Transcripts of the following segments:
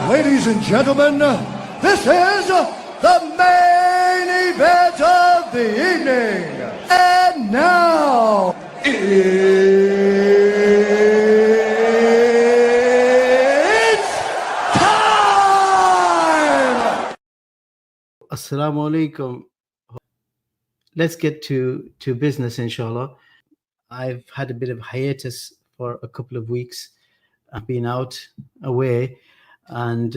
Ladies and gentlemen, this is the main event of the evening. And now, it's time! Assalamu alaikum. Let's get to business, inshallah. I've had a bit of hiatus for a couple of weeks. I've been out away, and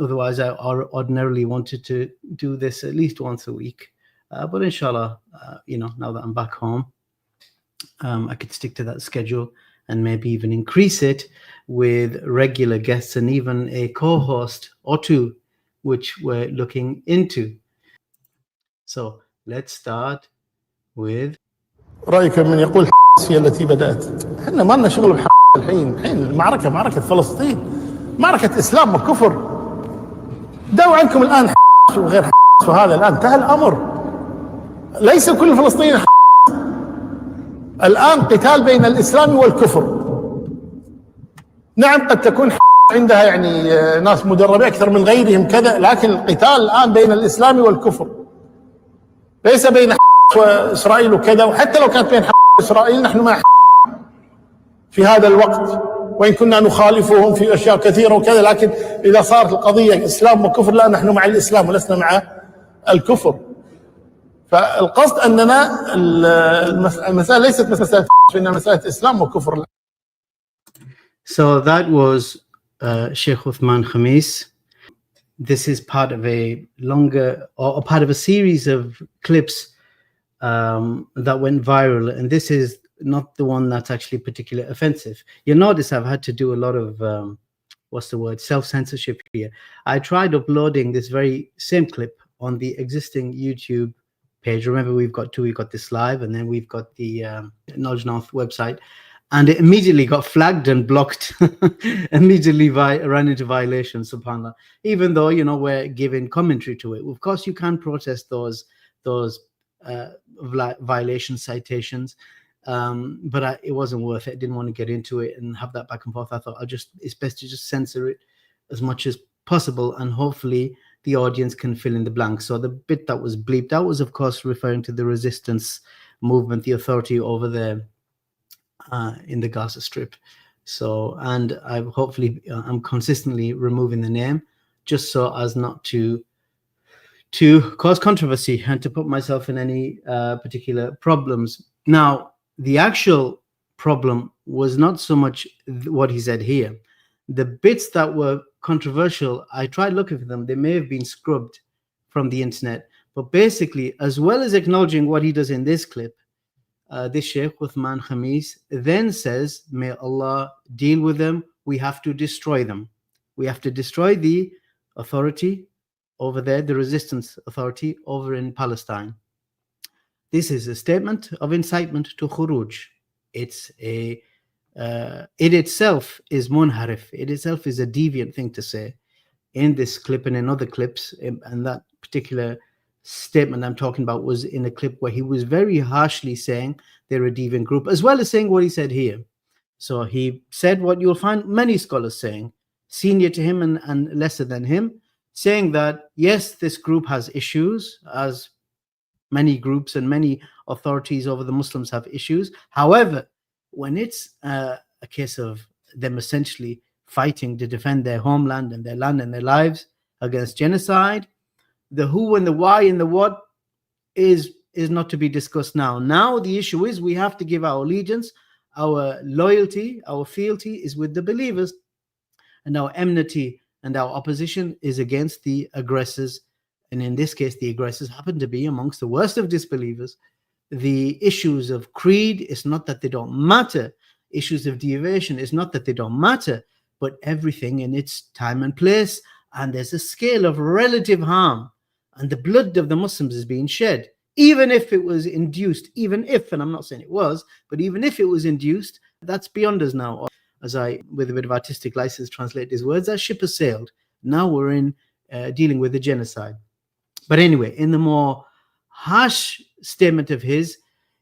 otherwise I ordinarily wanted to do this at least once a week. But inshallah, now that I'm back home, I could stick to that schedule and maybe even increase it with regular guests and even a co-host or two, which we're looking into. So let's start with رأيك من يقول هي التي بدأت. احنا ما لنا شغل الحين المعركة معركة فلسطين، معركة إسلام وكفر. دعوا عنكم الآن وغير وهذا الآن انتهى الأمر. ليس كل فلسطين الآن قتال بين الإسلام والكفر. نعم قد تكون عندها يعني ناس مدربين أكثر من غيرهم كذا، لكن القتال الآن بين الإسلام والكفر، ليس بين وإسرائيل وكذا. وحتى لو كانت بين إسرائيل نحن مع في هذا الوقت، وإن كنا نخالفهم في أشياء كثيرة وكذا، لكن إذا صارت القضية إسلام وكفر لا، نحن مع الإسلام ولسنا مع الكفر. فالقصد أننا المسألة ليست مسألة إنها مسألة إسلام وكفر. So that was Sheikh Uthman Khamis. This is part of a longer or part of a series of clips that went viral, and this is not the one that's actually particularly offensive. You'll notice I've had to do a lot of self-censorship here. I tried uploading this very same clip on the existing YouTube page. Remember, we've got this live, and then we've got the Knowledge North website, and it immediately got flagged and blocked. Immediately ran into violation, subhanAllah. Even though we're giving commentary to it, of course you can protest those violation citations, but it wasn't worth it. I didn't want to get into it and have that back and forth. I thought it's best to just censor it as much as possible, and hopefully the audience can fill in the blanks. So the bit that was bleeped out was, of course, referring to the resistance movement, the authority over there in the Gaza Strip. So, and I'm consistently removing the name just so as not to cause controversy and to put myself in any particular problems. Now, the actual problem was not so much what he said here. The bits that were controversial, I tried looking for them. They may have been scrubbed from the internet. But basically, as well as acknowledging what he does in this clip, this Sheikh Uthman Khamis then says, may Allah deal with them. We have to destroy them. We have to destroy the authority over there, the resistance authority over in Palestine. This is a statement of incitement to khuruj. It itself is munharif. It itself is a deviant thing to say in this clip and in other clips. And that particular statement I'm talking about was in a clip where he was very harshly saying they're a deviant group, as well as saying what he said here. So he said what you'll find many scholars saying, senior to him and lesser than him, saying that, yes, this group has issues, as many groups and many authorities over the Muslims have issues. However, when it's a case of them essentially fighting to defend their homeland and their land and their lives against genocide, the who and the why and the what is not to be discussed now. Now the issue is we have to give our allegiance, our loyalty, our fealty is with the believers, and our enmity and our opposition is against the aggressors. And in this case, the aggressors happen to be amongst the worst of disbelievers. The issues of creed is not that they don't matter. Issues of deviation is not that they don't matter, but everything in its time and place. And there's a scale of relative harm. And the blood of the Muslims is being shed. Even if it was induced, and I'm not saying it was, but even if it was induced, that's beyond us now. Or, as I, with a bit of artistic license, translate his words, that ship has sailed. Now we're in dealing with the genocide. But anyway, in the more harsh statement of his,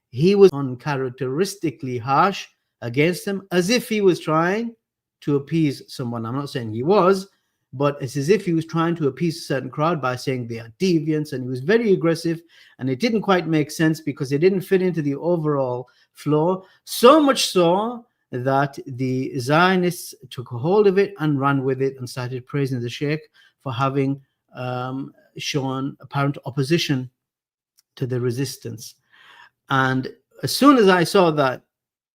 he was uncharacteristically harsh against them, as if he was trying to appease someone. I'm not saying he was, but it's as if he was trying to appease a certain crowd by saying they are deviants, and he was very aggressive, and it didn't quite make sense because it didn't fit into the overall flow, so much so that the Zionists took a hold of it and ran with it and started praising the Sheikh for having shown apparent opposition to the resistance. And as soon as I saw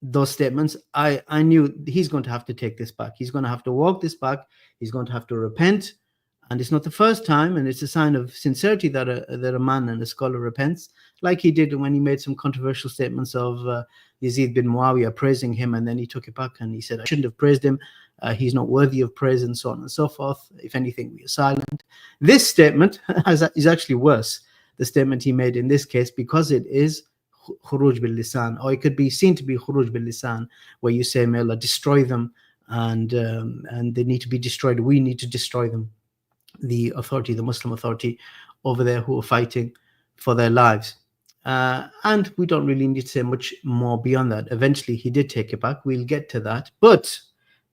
those statements, I knew he's going to have to take this back. He's going to have to walk this back. He's going to have to repent. And it's not the first time, and it's a sign of sincerity that a man and a scholar repents, like he did when he made some controversial statements of Yazid bin Muawiyah praising him, and then he took it back and he said, I shouldn't have praised him. He's not worthy of praise, and so on and so forth. If anything, we are silent. This statement is actually worse, the statement he made in this case, because it is khuruj bil lisan, or it could be seen to be khuruj bil lisan, where you say, may Allah destroy them, and they need to be destroyed. We need to destroy them. The authority, the Muslim authority over there, who are fighting for their lives. And we don't really need to say much more beyond that. Eventually, he did take it back. We'll get to that. But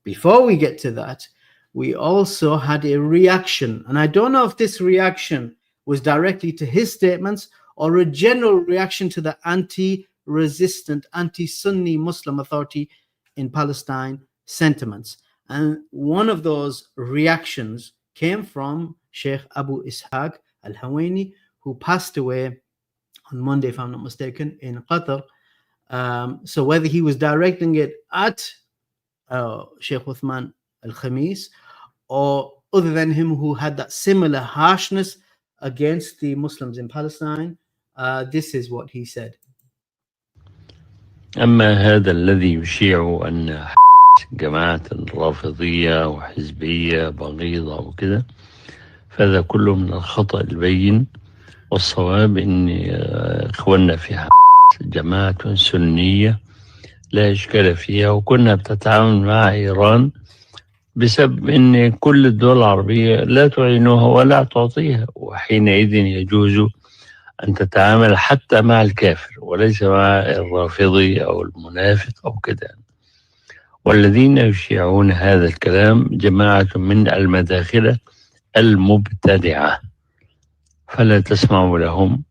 before we get to that, we also had a reaction. And I don't know if this reaction was directly to his statements or a general reaction to the anti-resistant, anti-Sunni Muslim authority in Palestine sentiments. And one of those reactions came from Sheikh Abu Ishaq al-Huwayni, who passed away on Monday, if I'm not mistaken, in Qatar. So whether he was directing it at Sheikh Uthman al-Khamis, or other than him, who had that similar harshness against the Muslims in Palestine, this is what he said. أما هذا الذي يشيع أن جماعة رافضية وحزبية بغيضة وكده، فهذا كله من الخطأ البين. والصواب أن إخواننا في حماس جماعة سنية لا إشكال فيها، وكنا بتتعامل مع إيران بسبب أن كل الدول العربية لا تعينها ولا تعطيها، وحينئذ يجوز أن تتعامل حتى مع الكافر وليس مع الرافضي أو المنافق أو كده. والذين يشيعون هذا الكلام جماعة من المداخلة المبتدعة، فلا تسمعوا لهم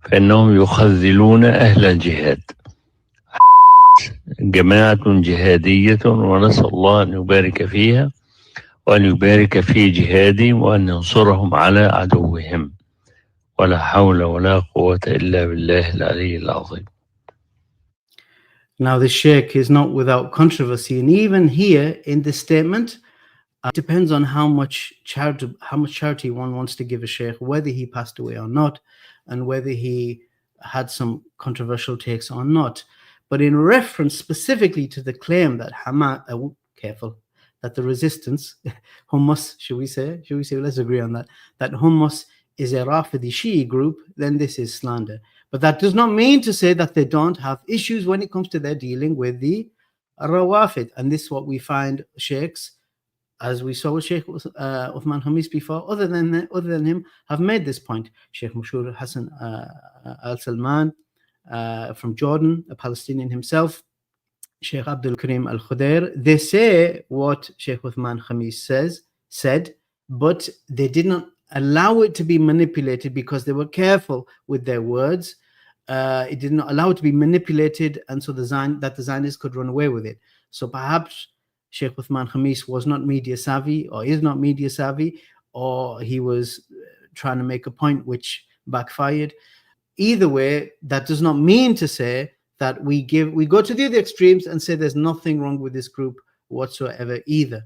فإنهم يخذلون أهل الجهاد. جماعة جهادية، ونسأل الله أن يبارك فيها وأن يبارك في جهادهم وأن ينصرهم على عدوهم. ولا حول ولا قوة إلا بالله العلي العظيم. Now the Sheikh is not without controversy, and even here in this statement, it depends on how much charity one wants to give a Sheikh, whether he passed away or not, and whether he had some controversial takes or not. But in reference specifically to the claim that Hamás, that the resistance, Hamás, should we say, let's agree on that, that Hamás is a Rafidi Shi'i group, then this is slander. But that does not mean to say that they don't have issues when it comes to their dealing with the Rawafid. And this is what we find Sheikhs, as we saw with Sheikh Uthman Khamis before, other than him, have made this point. Sheikh Mashur Hassan al-Salman from Jordan, a Palestinian himself, Sheikh Abdul Karim al-Khudair, they say what Sheikh Uthman Khamis said, but they did not allow it to be manipulated because they were careful with their words. It did not allow it to be manipulated, and so the Zionists could run away with it. So perhaps Sheikh Uthman Khamis was not media savvy, or is not media savvy, or he was trying to make a point which backfired. Either way, that does not mean to say that we go to the other extremes and say there's nothing wrong with this group whatsoever either.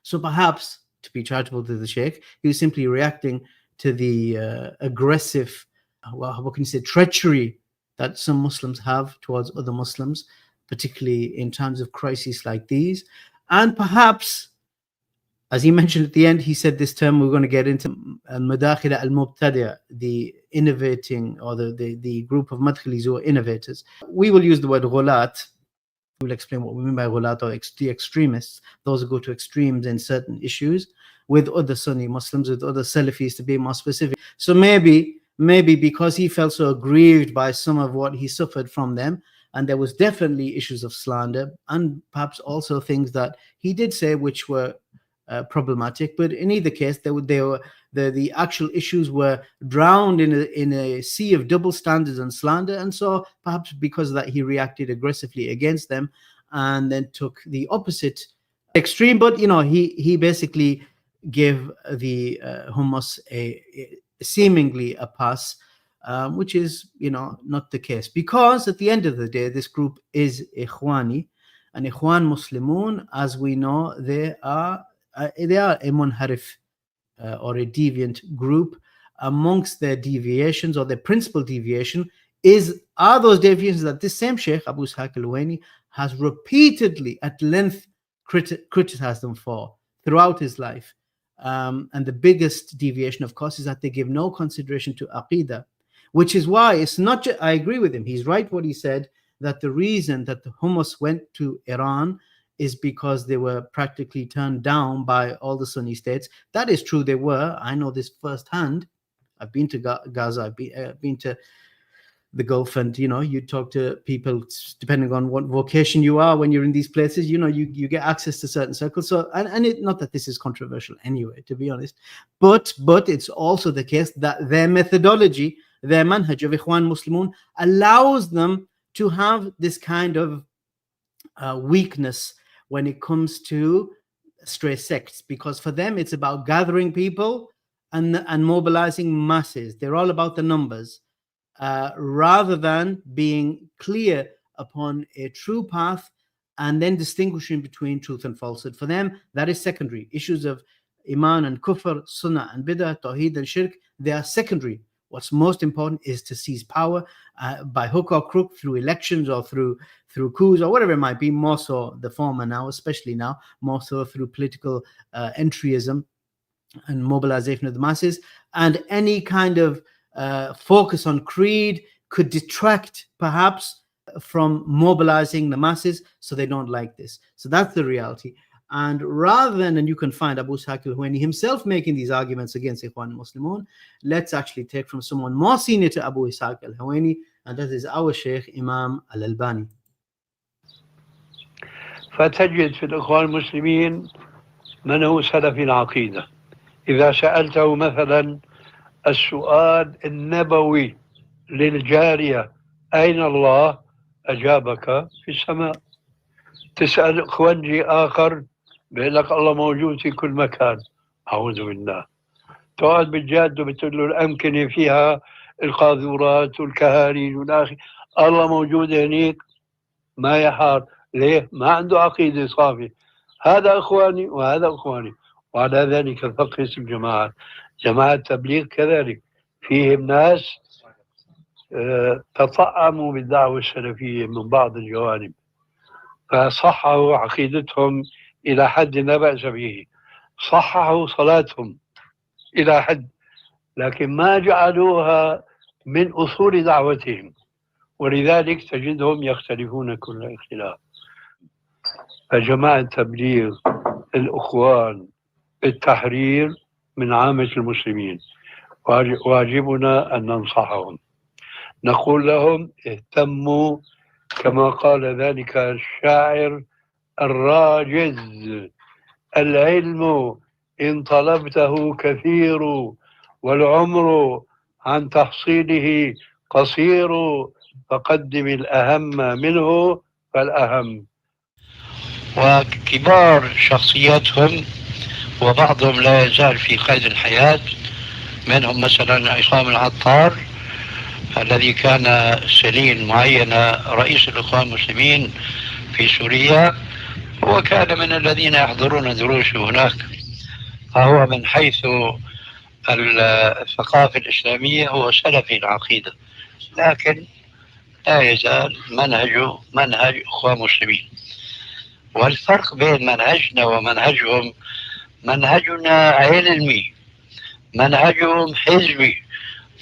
So perhaps, to be charitable to the Sheikh, he was simply reacting to the aggressive, what can you say, treachery that some Muslims have towards other Muslims, particularly in times of crises like these. And perhaps, as he mentioned at the end, he said this term we're going to get into, al-Madakhila al-Mubtadi'a, the innovating, or the group of madkhalis who are innovators. We will use the word ghulāt. We'll explain what we mean by ghulāt, or the extremists, those who go to extremes in certain issues with other Sunni Muslims, with other Salafis, to be more specific. So maybe because he felt so aggrieved by some of what he suffered from them, and there was definitely issues of slander, and perhaps also things that he did say which were problematic. But in either case, the actual issues were drowned in a sea of double standards and slander, and so perhaps because of that he reacted aggressively against them and then took the opposite extreme. But he basically gave the Hamās seemingly a pass, which is not the case, because at the end of the day this group is Ikhwani, and Ikhwan Muslimun, as we know, they are a munharif or a deviant group. Amongst their deviations, or their principal deviation, are those deviations that this same Sheikh Abu Ishaq al-Huwayni has repeatedly at length criticized them for throughout his life. And the biggest deviation, of course, is that they give no consideration to Aqidah, which is why it's not just, I agree with him, he's right what he said, that the reason that the Hamās went to Iran is because they were practically turned down by all the Sunni states. That is true, they were. I know this firsthand. I've been to Gaza, I've been to the Gulf, and you talk to people depending on what vocation you are when you're in these places. You get access to certain circles. So and it, not that this is controversial anyway, to be honest, but it's also the case that their methodology, their manhaj of Ikhwan Muslimun, allows them to have this kind of weakness when it comes to stray sects, because for them it's about gathering people and mobilizing masses. They're all about the numbers. Rather than being clear upon a true path and then distinguishing between truth and falsehood. For them, that is secondary. Issues of Iman and Kufr, Sunnah and Bid'ah, Tawheed and Shirk, they are secondary. What's most important is to seize power by hook or crook, through elections or through coups or whatever it might be, more so the former now, especially now, more so through political entryism and mobilization of the masses. And any kind of focus on creed could detract perhaps from mobilizing the masses, so they don't like this. So that's the reality. And rather than, and you can find Abu Ishaq al-Huwayni himself making these arguments against Ikhwan Muslimun, let's actually take from someone more senior to Abu Ishaq al-Huwayni, and that is our Sheikh Imam al-Albani. فتجد في الإخوان المسلمين من هو سلفي العقيدة. إذا سألته مثلا السؤال النبوي للجارية أين الله؟ أجابك في السماء. تسأل إخوانجي آخر بيقول لك الله موجود في كل مكان. أعوذ بالله. تقعد بالجاد وبتقول له الأمكنة فيها القاذورات والكهاريج والآخر، الله موجود هنيك ما يحار. ليه؟ ما عنده عقيدة صافية. هذا إخواني وهذا إخواني. وعلى ذلك الفقه الجماعة، جماعة تبليغ كذلك فيهم ناس تطعموا بالدعوة السلفية من بعض الجوانب، فصححوا عقيدتهم إلى حد لا بأس به، صححوا صلاتهم إلى حد، لكن ما جعلوها من أصول دعوتهم، ولذلك تجدهم يختلفون كل اختلاف. فجماعة تبليغ، الإخوان، التحرير من عامة المسلمين، واجبنا أن ننصحهم، نقول لهم اهتموا كما قال ذلك الشاعر الراجز: العلم إن طلبته كثير والعمر عن تحصيله قصير، فقدم الأهم منه فالأهم. وكبار شخصياتهم وبعضهم لا يزال في قيد الحياة، منهم مثلا عصام العطار الذي كان سنين معينة رئيس الإخوان المسلمين في سوريا، وكان من الذين يحضرون دروسه هناك، فهو من حيث الثقافة الإسلامية هو سلفي العقيدة، لكن لا يزال منهجه منهج إخوان مسلمين. والفرق بين منهجنا ومنهجهم: منهجنا علمي، منهجهم حزبي،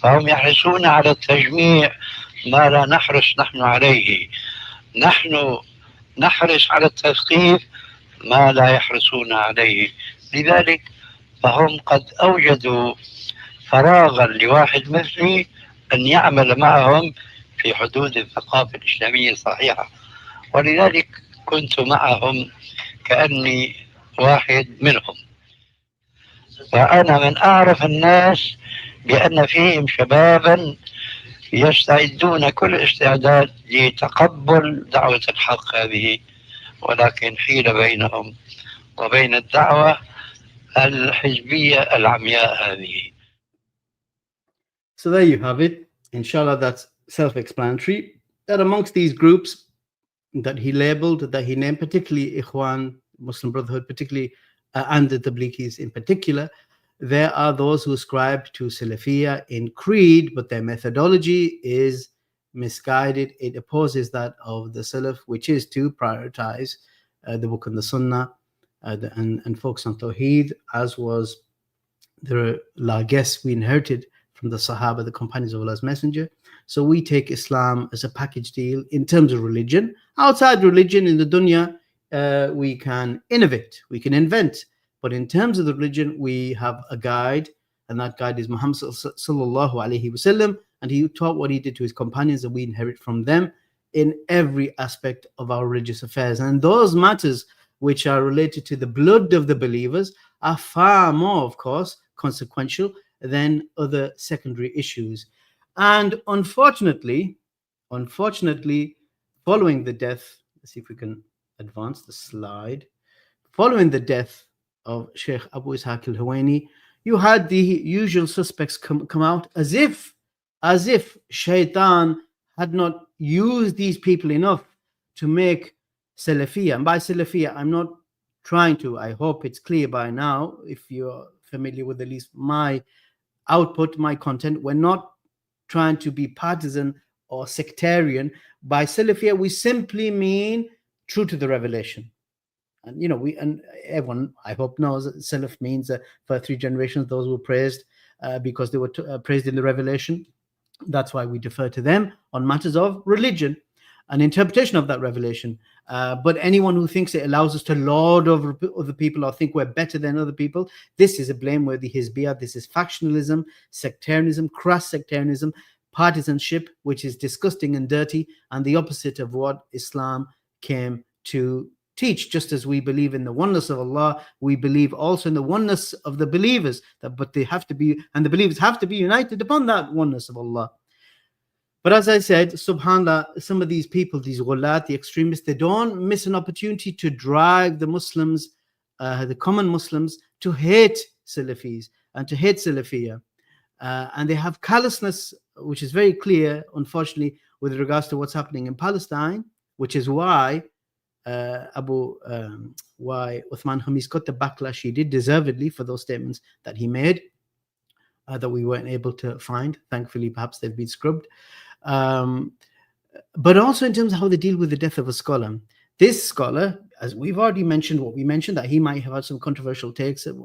فهم يحرصون على التجميع ما لا نحرص نحن عليه، نحن نحرص على التثقيف ما لا يحرصون عليه. لذلك فهم قد أوجدوا فراغا لواحد مثلي أن يعمل معهم في حدود الثقافة الإسلامية الصحيحة، ولذلك كنت معهم كأني واحد منهم. وأنا من أعرف الناس بأن فيهم شبابا يستعدون كل استعداد لتقبل دعوة الحق هذه، ولكن حيل بينهم وبين الدعوة الحزبية العمياء هذه. So there you have it. Inshallah, that's self-explanatory. That amongst these groups that he labeled, that he named, particularly Ikhwan, Muslim Brotherhood, particularly, and the Tabligis in particular, there are those who ascribe to Salafiyya in creed, but their methodology is misguided. It opposes that of the Salaf, which is to prioritize the book and the Sunnah and focus on Tawheed, as was the largesse we inherited from the Sahaba, the companions of Allah's Messenger. So we take Islam as a package deal in terms of religion. Outside religion, in the dunya, we can innovate, we can invent. But in terms of the religion, we have a guide, and that guide is Muhammad sallallahu alaihi wasallam, and he taught what he did to his companions, and we inherit from them in every aspect of our religious affairs. And those matters which are related to the blood of the believers are far more, of course, consequential than other secondary issues. And unfortunately, following the death, let's see if we can advance the slide. Following the death of Sheikh Abu Ishaq al-Huwayni, you had the usual suspects come out as if Shaitan had not used these people enough to make Salafiyya. And by Salafiyya, I'm not trying to, I hope it's clear by now, if you're familiar with at least my output, my content, we're not trying to be partisan or sectarian. By Salafiyya, we simply mean true to the revelation. And and everyone, I hope, knows that Salaf means for 3 generations those who were praised because they were praised in the revelation. That's why we defer to them on matters of religion and interpretation of that revelation. But anyone who thinks it allows us to lord over other people or think we're better than other people, this is a blameworthy hizbiyah. This is factionalism, sectarianism, crass sectarianism, partisanship, which is disgusting and dirty, and the opposite of what Islam came to teach. Just as we believe in the oneness of Allah, we believe also in the oneness of the believers, but they have to be, and the believers have to be united upon that oneness of Allah. But as I said, subhanAllah, some of these people, these ghulāt, the extremists, they don't miss an opportunity to drive the Muslims, the common Muslims, to hate Salafis and to hate Salafiyya. And they have callousness, which is very clear, unfortunately, with regards to what's happening in Palestine, which is why Uthman Hamīs got the backlash he did deservedly for those statements that he made, that we weren't able to find. Thankfully, perhaps they've been scrubbed. But also in terms of how they deal with the death of a scholar. This scholar, as we've already mentioned, that he might have had some controversial takes and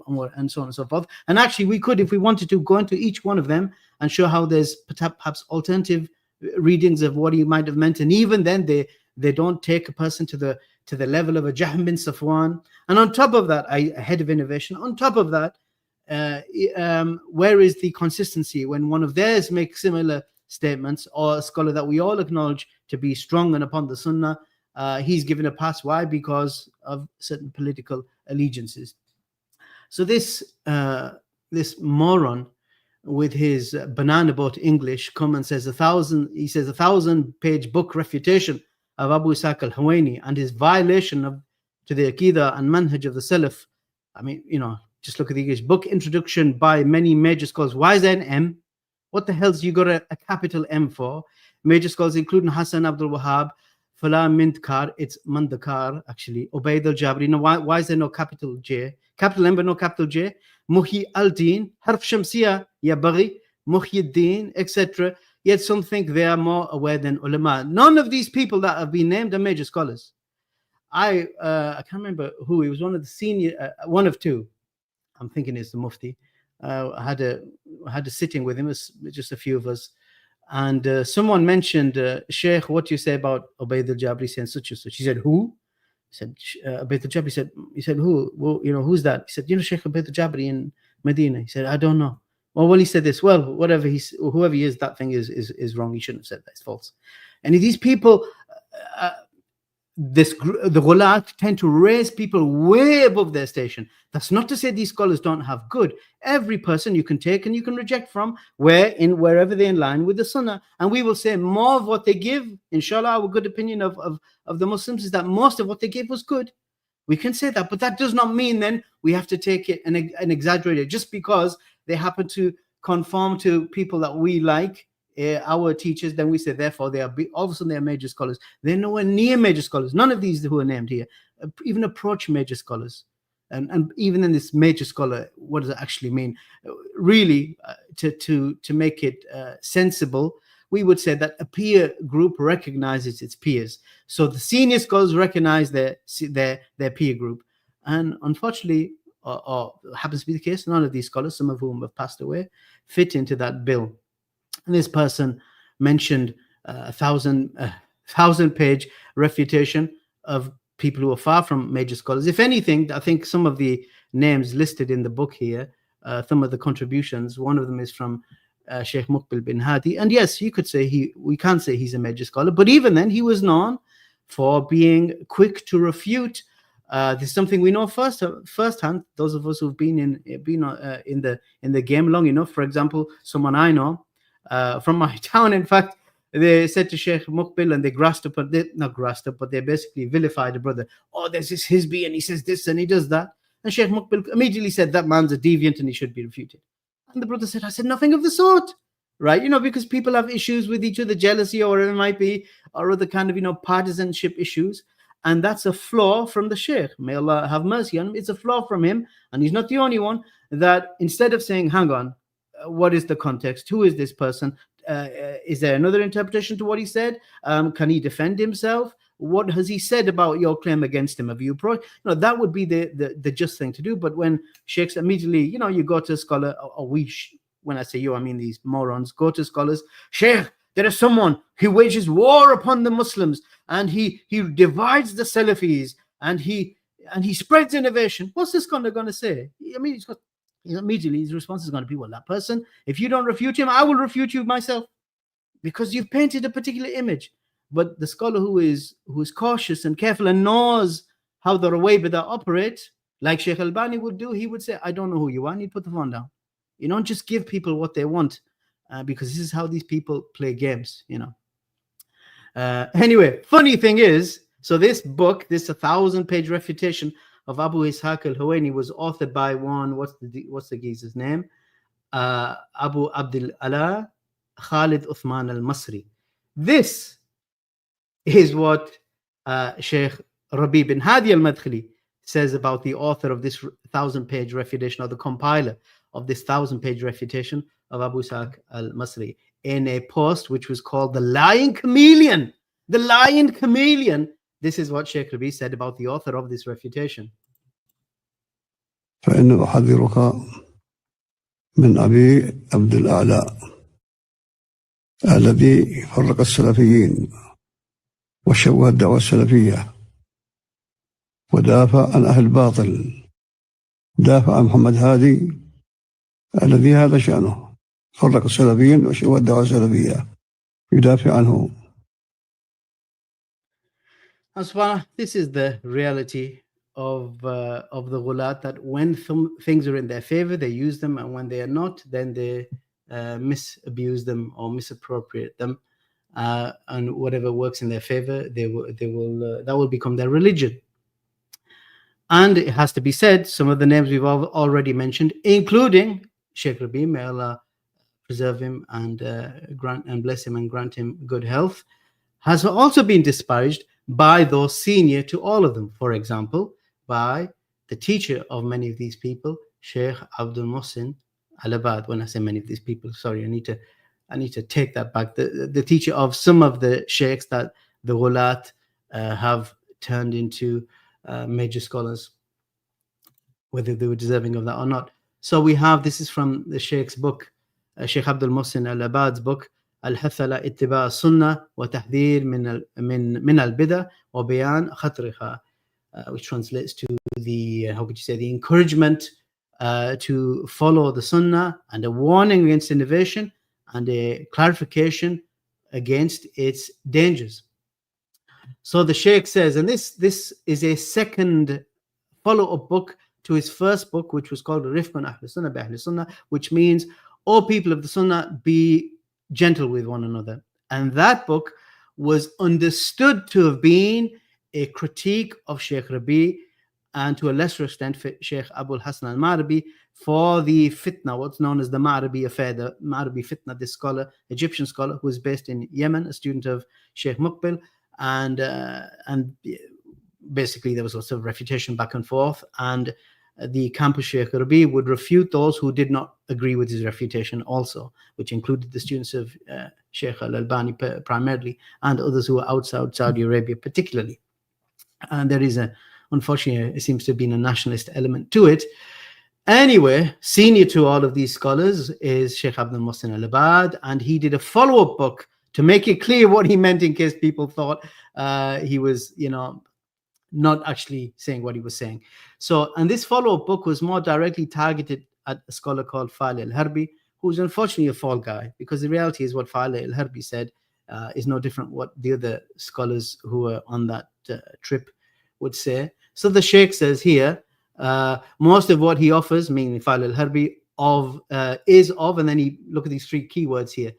so on and so forth. And actually, we could, if we wanted to, go into each one of them and show how there's perhaps alternative readings of what he might have meant. And even then, they don't take a person to the level of a Jahm bin Safwan. And on top of that, a head of innovation, on top of that, where is the consistency when one of theirs makes similar statements, or a scholar that we all acknowledge to be strong and upon the Sunnah, he's given a pass? Why? Because of certain political allegiances. So this moron with his banana boat English come and says a 1,000-page book refutation of Abu Ishaq al-Huwayni and his violation to the Aqidah and Manhaj of the Salaf. I mean, just look at the English book introduction by many major scholars. Why is there an M? What the hell's you got a capital M for? Major scholars, including Hassan Abdul Wahhab, Fala Mindkar, it's Mandakar actually, Ubayd al-Jabri. Now, why is there no capital J? Capital M but no capital J? Muhyi al-Din, Harf Shamsiya, Ya Baghi, Muhyi al-Din, etc. Yet some think they are more aware than ulama. None of these people that have been named are major scholars. I can't remember who. He was one of the senior, one of two. I'm thinking it's the Mufti. I had a sitting with him, just a few of us, and someone mentioned, Sheikh, what do you say about Ubayd al-Jabri saying such and such? He said, who? He said, Ubayd al-Jabri. He said, who? Well, who's that? He said, Sheikh Ubayd al-Jabri in Medina. He said, I don't know. Well, he said this. Well, whoever he is, that thing is wrong. He shouldn't have said that. It's false. And these people, the ghulāt tend to raise people way above their station. That's not to say these scholars don't have good. Every person you can take and you can reject from wherever they're in line with the sunnah. And we will say more of what they give, inshallah, our good opinion of the Muslims is that most of what they gave was good. We can say that, but that does not mean then we have to take it and exaggerate it just because they happen to conform to people that we like, our teachers. Then we say therefore they are all of a sudden they are major scholars. They're nowhere near major scholars. None of these who are named here even approach major scholars. And even in this major scholar, what does it actually mean? Really, to make it sensible, we would say that a peer group recognizes its peers. So the senior scholars recognize their peer group. And unfortunately, or happens to be the case, none of these scholars, some of whom have passed away, fit into that bill. And this person mentioned a 1,000-page refutation of people who are far from major scholars. If anything, I think some of the names listed in the book here, some of the contributions, one of them is from Sheikh Muqbil bin Hadi. And yes, you could say we can't say he's a major scholar, but even then he was known for being quick to refute. This is something we know firsthand. Those of us who've been in the game long enough. For example, someone I know from my town, in fact, they said to Sheikh Muqbil, and they but they basically vilified the brother. Oh, there's this Hizbi, and he says this and he does that. And Sheikh Muqbil immediately said that man's a deviant and he should be refuted. And the brother said, I said nothing of the sort, right? Because people have issues with each other, jealousy or whatever it might be, or other kind of, partisanship issues. And that's a flaw from the Sheikh. May Allah have mercy on him. It's a flaw from him. And he's not the only one that instead of saying, hang on, what is the context? Who is this person? Is there another interpretation to what he said? Can he defend himself? What has he said about your claim against him? Have you approached? That would be the just thing to do. But when sheikhs immediately, you go to a scholar, or when I say you, I mean these morons, go to scholars. Sheikh, there is someone who wages war upon the Muslims, and he divides the Salafis, and he spreads innovation. What's this scholar going to say? I mean, immediately his response is going to be, well, that person, if you don't refute him, I will refute you myself, because you've painted a particular image. But the scholar who is cautious and careful and knows how the Rawaybidah operate, like Sheikh Albani would do, he would say, I don't know who you are, and he'd put the phone down. You don't just give people what they want, because this is how these people play games, Anyway, funny thing is, so this book, this 1,000-page refutation of Abu Ishaq al-Huwayni was authored by one, what's the geezer's name? Abu Abdul Allah Khalid Uthman al-Masri. This is what Sheikh Rabi bin Hadi al-Madkhali says about the author of this 1,000-page refutation, or the compiler of this 1,000-page refutation of Abu Ishaq al-Masri, in a post which was called The Lying Chameleon. The Lying Chameleon. This is what Sheikh Rabi said about the author of this refutation. فإن أحذرك من أبي عبد الأعلى الذي فرق السلفيين وشوه الدعوة السلفية ودافع عن أهل الباطل، دافع عن محمد هادي الذي هذا شأنه، فرق السلفيين وشوه الدعوة السلفية، يدافع عنه. This is the reality of the ghulāt, that when things are in their favor, they use them, and when they are not, then they misabuse them or misappropriate them, and whatever works in their favor, they will that will become their religion. And it has to be said, some of the names we've already mentioned, including Sheikh Rabi, may Allah preserve him and grant and bless him and grant him good health, has also been disparaged by those senior to all of them. For example, by the teacher of many of these people, Sheikh Abdul Muhsin Al-Abad. When I say many of these people, sorry, I need to take that back. The teacher of some of the sheikhs that the ghulāt have turned into major scholars, whether they were deserving of that or not. So we have, this is from the sheikh's book, Sheikh Abdul Muhsin Al-Abad's book, الحث على اتباع السنة وتحذير من البدع وبيان خطرها, which translates to the the encouragement to follow the sunnah, and a warning against innovation, and a clarification against its dangers. So the Sheikh says, and this is a second follow-up book to his first book, which was called Rifqun Ahl Sunnah bi Ahl Sunnah, which means, O people of the Sunnah, be gentle with one another. And that book was understood to have been a critique of Sheikh Rabi, and to a lesser extent Sheikh Abu Hassan al-Ma'rabi, for the fitna, what's known as the Ma'rabi affair, the Ma'rabi fitna. This scholar, Egyptian scholar, who was based in Yemen, a student of Sheikh Muqbil, and basically there was lots of refutation back and forth, and the camp of Sheikh Rabi would refute those who did not agree with his refutation also, which included the students of Sheikh al-Albani primarily, and others who were outside Saudi Arabia particularly. And there is unfortunately, it seems to have been a nationalist element to it. Anyway, senior to all of these scholars is Sheikh Abdul Muhsin al-Abad, and he did a follow-up book to make it clear what he meant, in case people thought he was, not actually saying what he was saying. So, and this follow-up book was more directly targeted at a scholar called Fali al-Harbi, who's unfortunately a fall guy, because the reality is what Fali al-Harbi said is no different what the other scholars who were on that trip would say. So the Sheikh says here, most of what he offers, meaning Fali al-Harbi, is of, and then he look at these three keywords here: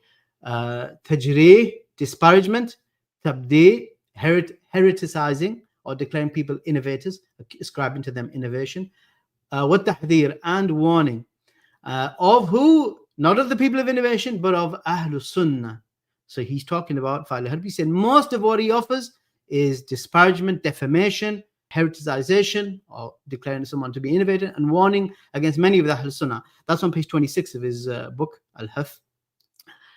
tajrih, disparagement; tabdi, hereticizing, or declaring people innovators, ascribing to them innovation; what tahdhir, and warning. Of who? Not of the people of innovation, but of Ahlus Sunnah. So he's talking about Fali al-Harbi. He said most of what he offers is disparagement, defamation, hereticization, or declaring someone to be innovator, and warning against many of the Ahlus Sunnah. That's on page 26 of his book, Al-Hath.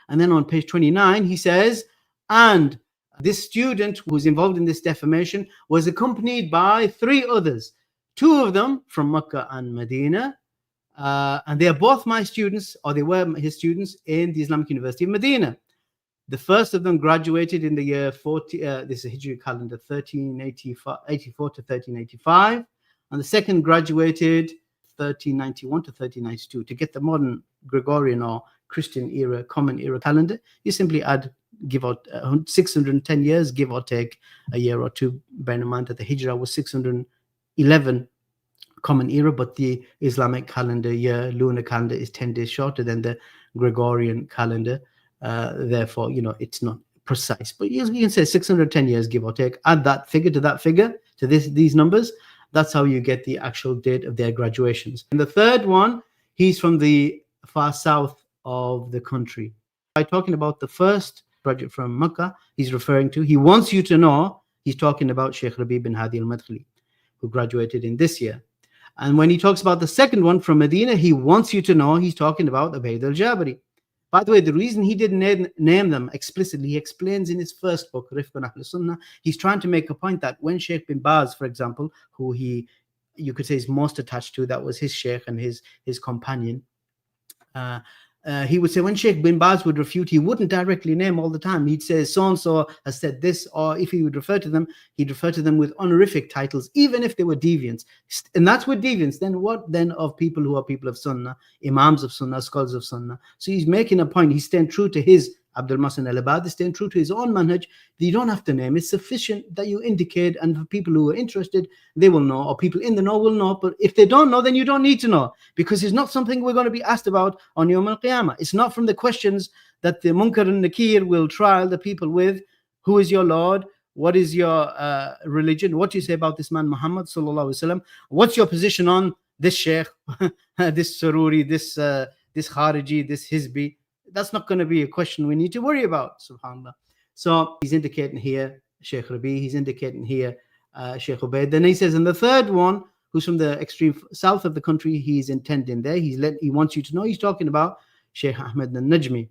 And then on page 29, he says, and this student who was involved in this defamation was accompanied by three others, two of them from Mecca and Medina, and they are both my students, or they were his students in the Islamic University of Medina. The first of them graduated in the year 40, this is Hijri calendar, 1384 to 1385, and the second graduated 1391 to 1392. To get the modern Gregorian or Christian era, common era calendar, you simply add, give out 610 years, give or take a year or two. Bear in mind that the Hijrah was 611 common era, but the Islamic calendar year, lunar calendar, is 10 days shorter than the Gregorian calendar. Therefore, it's not precise, but you can say 610 years, give or take. Add that figure to that figure, to these numbers. That's how you get the actual date of their graduations. And the third one, he's from the far south of the country. By talking about the first graduate from Mecca, he's referring to, he wants you to know, he's talking about Sheikh Rabi bin Hadi al-Madkhali, who graduated in this year. And when he talks about the second one from Medina, he wants you to know he's talking about Ubayd al-Jabari. By the way, the reason he didn't name them explicitly, he explains in his first book, Rifqun Ahl Sunnah. He's trying to make a point that when Sheikh bin Baz, for example, who you could say is most attached to, that was his Sheikh and his companion, he would say when Sheikh bin Baz would refute, he wouldn't directly name all the time. He'd say so-and-so has said this, or if he would refer to them, he'd refer to them with honorific titles, even if they were deviants. And that's with deviants. Then what then of people who are people of Sunnah, Imams of Sunnah, scholars of Sunnah? So he's making a point. He's staying true to his Abdul Muhsin al-Abad, is staying true to his own manhaj. You don't have to name. It's sufficient that you indicate, and for people who are interested, they will know, or people in the know will know. But if they don't know, then you don't need to know, because it's not something we're going to be asked about on Yawm al-Qiyamah. It's not from the questions that the Munkar and Nakir will trial the people with. Who is your Lord? What is your religion? What do you say about this man Muhammad sallallahu alaihi wasallam? What's your position on this Sheikh, this Sururi, this Khariji, this Hizbi? That's not going to be a question we need to worry about, subhanAllah. So he's indicating here Sheikh Rabi, he's indicating here Sheikh Ubayd. Then he says, and the third one, who's from the extreme south of the country, he's intending there. He wants you to know he's talking about Sheikh Ahmed al-Najmi.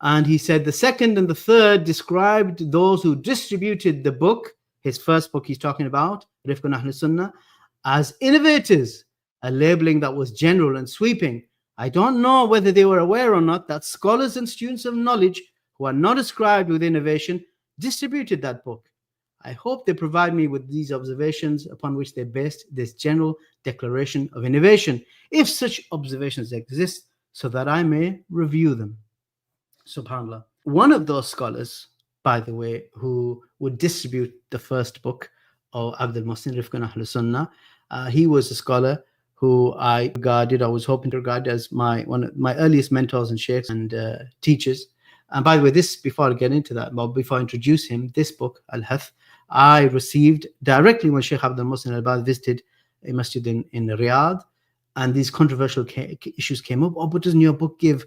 And he said the second and the third described those who distributed the book, his first book he's talking about, Rifqun Ahl Sunnah, as innovators, a labeling that was general and sweeping. I don't know whether they were aware or not that scholars and students of knowledge who are not ascribed with innovation distributed that book. I hope they provide me with these observations upon which they based this general declaration of innovation, if such observations exist, so that I may review them. SubhanAllah. One of those scholars by the way, who would distribute the first book of Abdul Muhsin, Rifqun Ahl Sunnah. He was a scholar who I was hoping to regard as one of my earliest mentors and sheikhs and teachers. And by the way, this, before I get into that, but before I introduce him, this book, Al-Hath, I received directly when Sheikh Abdul Muhsin al-Bad visited a masjid in Riyadh, and these controversial issues came up. Oh, but doesn't your book give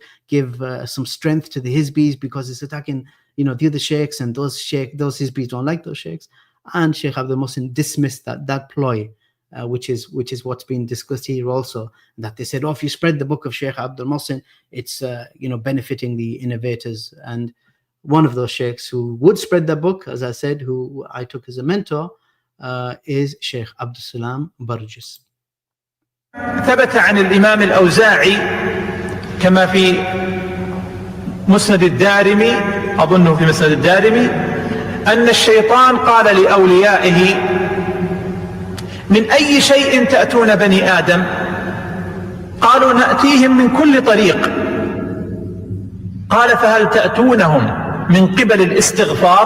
some strength to the Hizbis because it's attacking, the other sheikhs, and those Hizbis don't like those sheikhs? And Sheikh Abdul Muhsin dismissed that ploy, which is what's been discussed here also. That they said, oh, if you spread the book of Sheikh Abdul Muhsin, it's benefiting the innovators. And one of those sheikhs who would spread the book, as I said, who I took as a mentor, is Sheikh Abdul Salam Burgess. ثبت عن الإمام الأوزاعي كما في مسند الدارمي، أظنه في مسند الدارمي، أن الشيطان قال لأوليائه: من أي شيء تأتون بني آدم؟ قالوا: نأتيهم من كل طريق. قال: فهل تأتونهم من قبل الاستغفار؟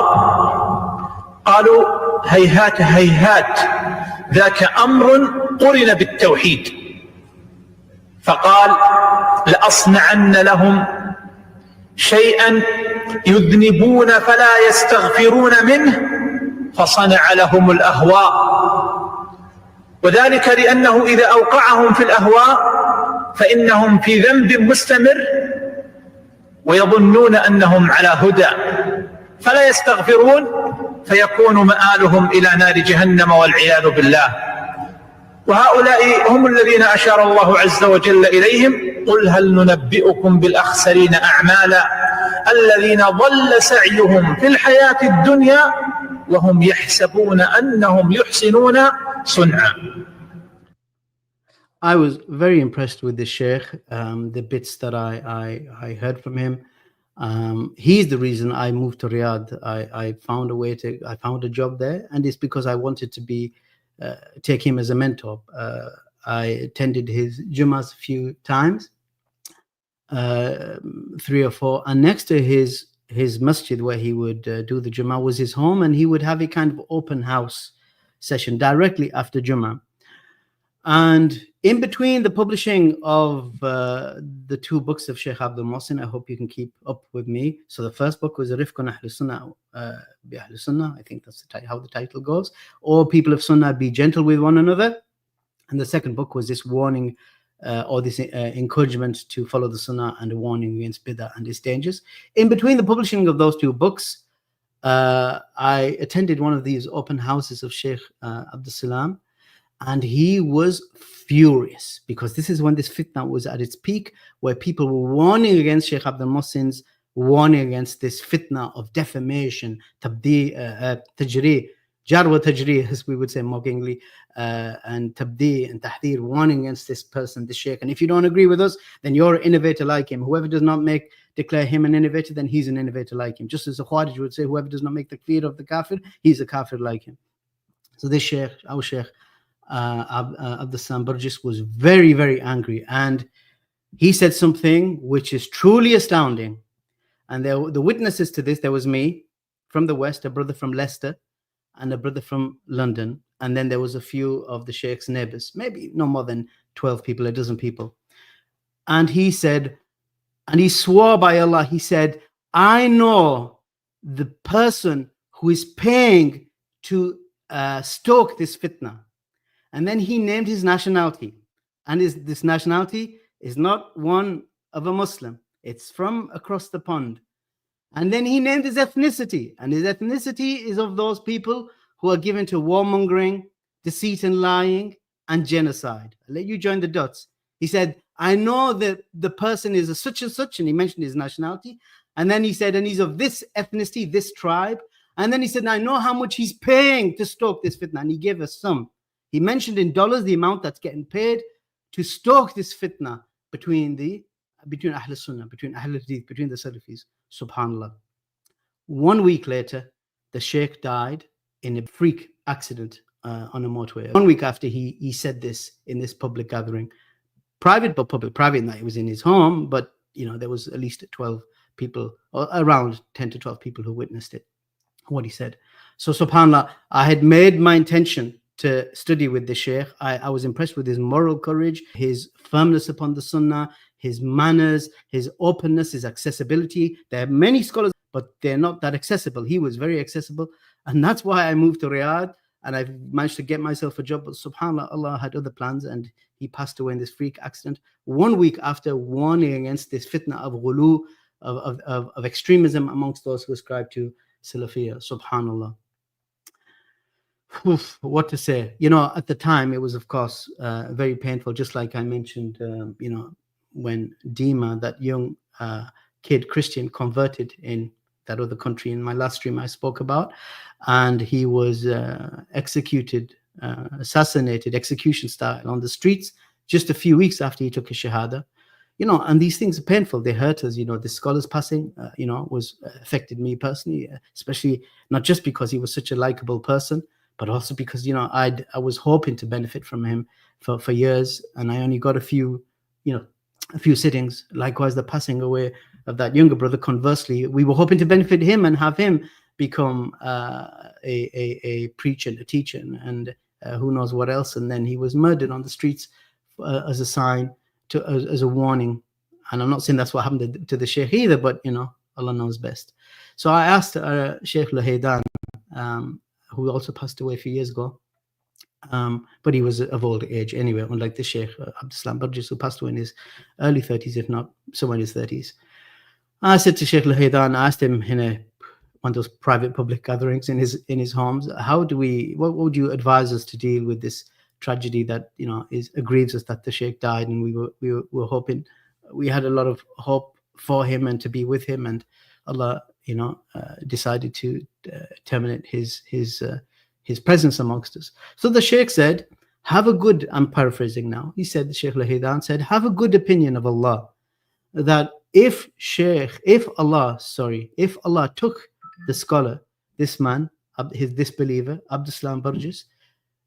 قالوا: هيهات هيهات، ذاك أمر قرن بالتوحيد. فقال: لأصنعن لهم شيئا يذنبون فلا يستغفرون منه، فصنع لهم الأهواء، وذلك لأنه إذا أوقعهم في الأهواء فإنهم في ذنب مستمر ويظنون أنهم على هدى، فلا يستغفرون، فيكون مآلهم إلى نار جهنم والعياذ بالله. وهؤلاء هم الذين أشار الله عز وجل إليهم: قل هل ننبئكم بالأخسرين أعمالا الذين ضل سعيهم في الحياة الدنيا وهم يحسبون أنهم يحسنون صنعا. I was very impressed with the Sheikh, the bits that I heard from him. He's the reason I moved to Riyadh. I found a job there, and it's because I wanted to take him as a mentor. I attended his Jummahs a few times, 3 or 4, and next to his masjid where he would do the Jummah was his home, and he would have a kind of open house session directly after Jummah. And in between the publishing of the 2 books of Sheikh Abdul Muhsin, I hope you can keep up with me. So the first book was Rifqun Ahl Sunnah, Ahl Sunnah, I think that's how the title goes, or People of Sunnah, Be Gentle with One Another. And the second book was this warning or this encouragement to follow the Sunnah and a warning against Bid'ah and its dangers. In between the publishing of those 2 books, I attended one of these open houses of Sheikh Abdul Salam, and he was furious because this is when this fitna was at its peak, where people were warning against Sheikh Abdul Muhsin's warning against this fitna of defamation, tajri, jar wa tajri, as we would say mockingly, and tabdi and tahdir, warning against this person, the Sheikh. And if you don't agree with us, then you're an innovator like him. Whoever does not declare him an innovator, then he's an innovator like him. Just as the Khawarij would say, whoever does not make the takfir of the kafir, he's a kafir like him. So this Sheikh, our Sheikh, Abdul Salam Burgess, was very, very angry, and he said something which is truly astounding. And the witnesses to this, there was me from the West, a brother from Leicester, and a brother from London, and then there was a few of the Sheikh's neighbors, maybe no more than 12 people, a dozen people. And he said, and he swore by Allah, he said, I know the person who is paying to stoke this fitna. And then he named his nationality. And this nationality is not one of a Muslim. It's from across the pond. And then he named his ethnicity. And his ethnicity is of those people who are given to warmongering, deceit and lying, and genocide. I'll let you join the dots. He said, I know that the person is a such and such, and he mentioned his nationality. And then he said, and he's of this ethnicity, this tribe. And then he said, I know how much he's paying to stoke this fitna. And he gave a sum. He mentioned in dollars the amount that's getting paid to stoke this fitna between Ahl Sunnah, between Ahl Hadith, between the Salafis. Subhanallah. 1 week later, the Sheikh died in a freak accident on a motorway. 1 week after he said this in this public gathering, private but public. Private in that it was in his home, but there was at least 12 people, or around 10 to 12 people who witnessed it. what he said. So subhanAllah, I had made my intention to study with the Sheikh. I was impressed with his moral courage, his firmness upon the Sunnah, his manners, his openness, his accessibility. There are many scholars, but they're not that accessible. He was very accessible. And that's why I moved to Riyadh, and I've managed to get myself a job. But subhanAllah, Allah had other plans, and he passed away in this freak accident 1 week after warning against this fitna of ghulu, of extremism amongst those who ascribe to Salafiyya. Subhanallah. Oof, what to say? You know, at the time, it was, of course, very painful, just like I mentioned, you know, when Dima, that young kid, Christian, converted in that other country in my last stream I spoke about, and he was executed, assassinated, execution style on the streets just a few weeks after he took his shahada. You know, and these things are painful. They hurt us. You know, the scholar's passing, you know, was affected me personally, especially not just because he was such a likable person, but also because, you know, I was hoping to benefit from him for years, and I only got a few, you know, a few sittings. Likewise, the passing away of that younger brother, conversely, we were hoping to benefit him and have him become a preacher, a teacher, and who knows what else. And then he was murdered on the streets as a sign, as a warning. And I'm not saying that's what happened to the Sheikh either, but, you know, Allah knows best. So I asked Sheikh Lahaydan, who also passed away a few years ago, but he was of old age anyway, unlike the Sheikh Abdussalam Burjis, who passed away in his early 30s, if not somewhere in his 30s. I said to Sheikh Lahaydan, I asked him in one of those private public gatherings in his homes, what would you advise us to deal with this tragedy that, you know, grieves us that the Sheikh died, and we were hoping, we had a lot of hope for him and to be with him, and Allah, you know, decided to terminate his presence amongst us. So the Sheikh said, have a good, I'm paraphrasing now, he said, the Sheikh Lahaydan said, have a good opinion of Allah, that if Allah took the scholar, this man, this believer, Abdussalam Burjis,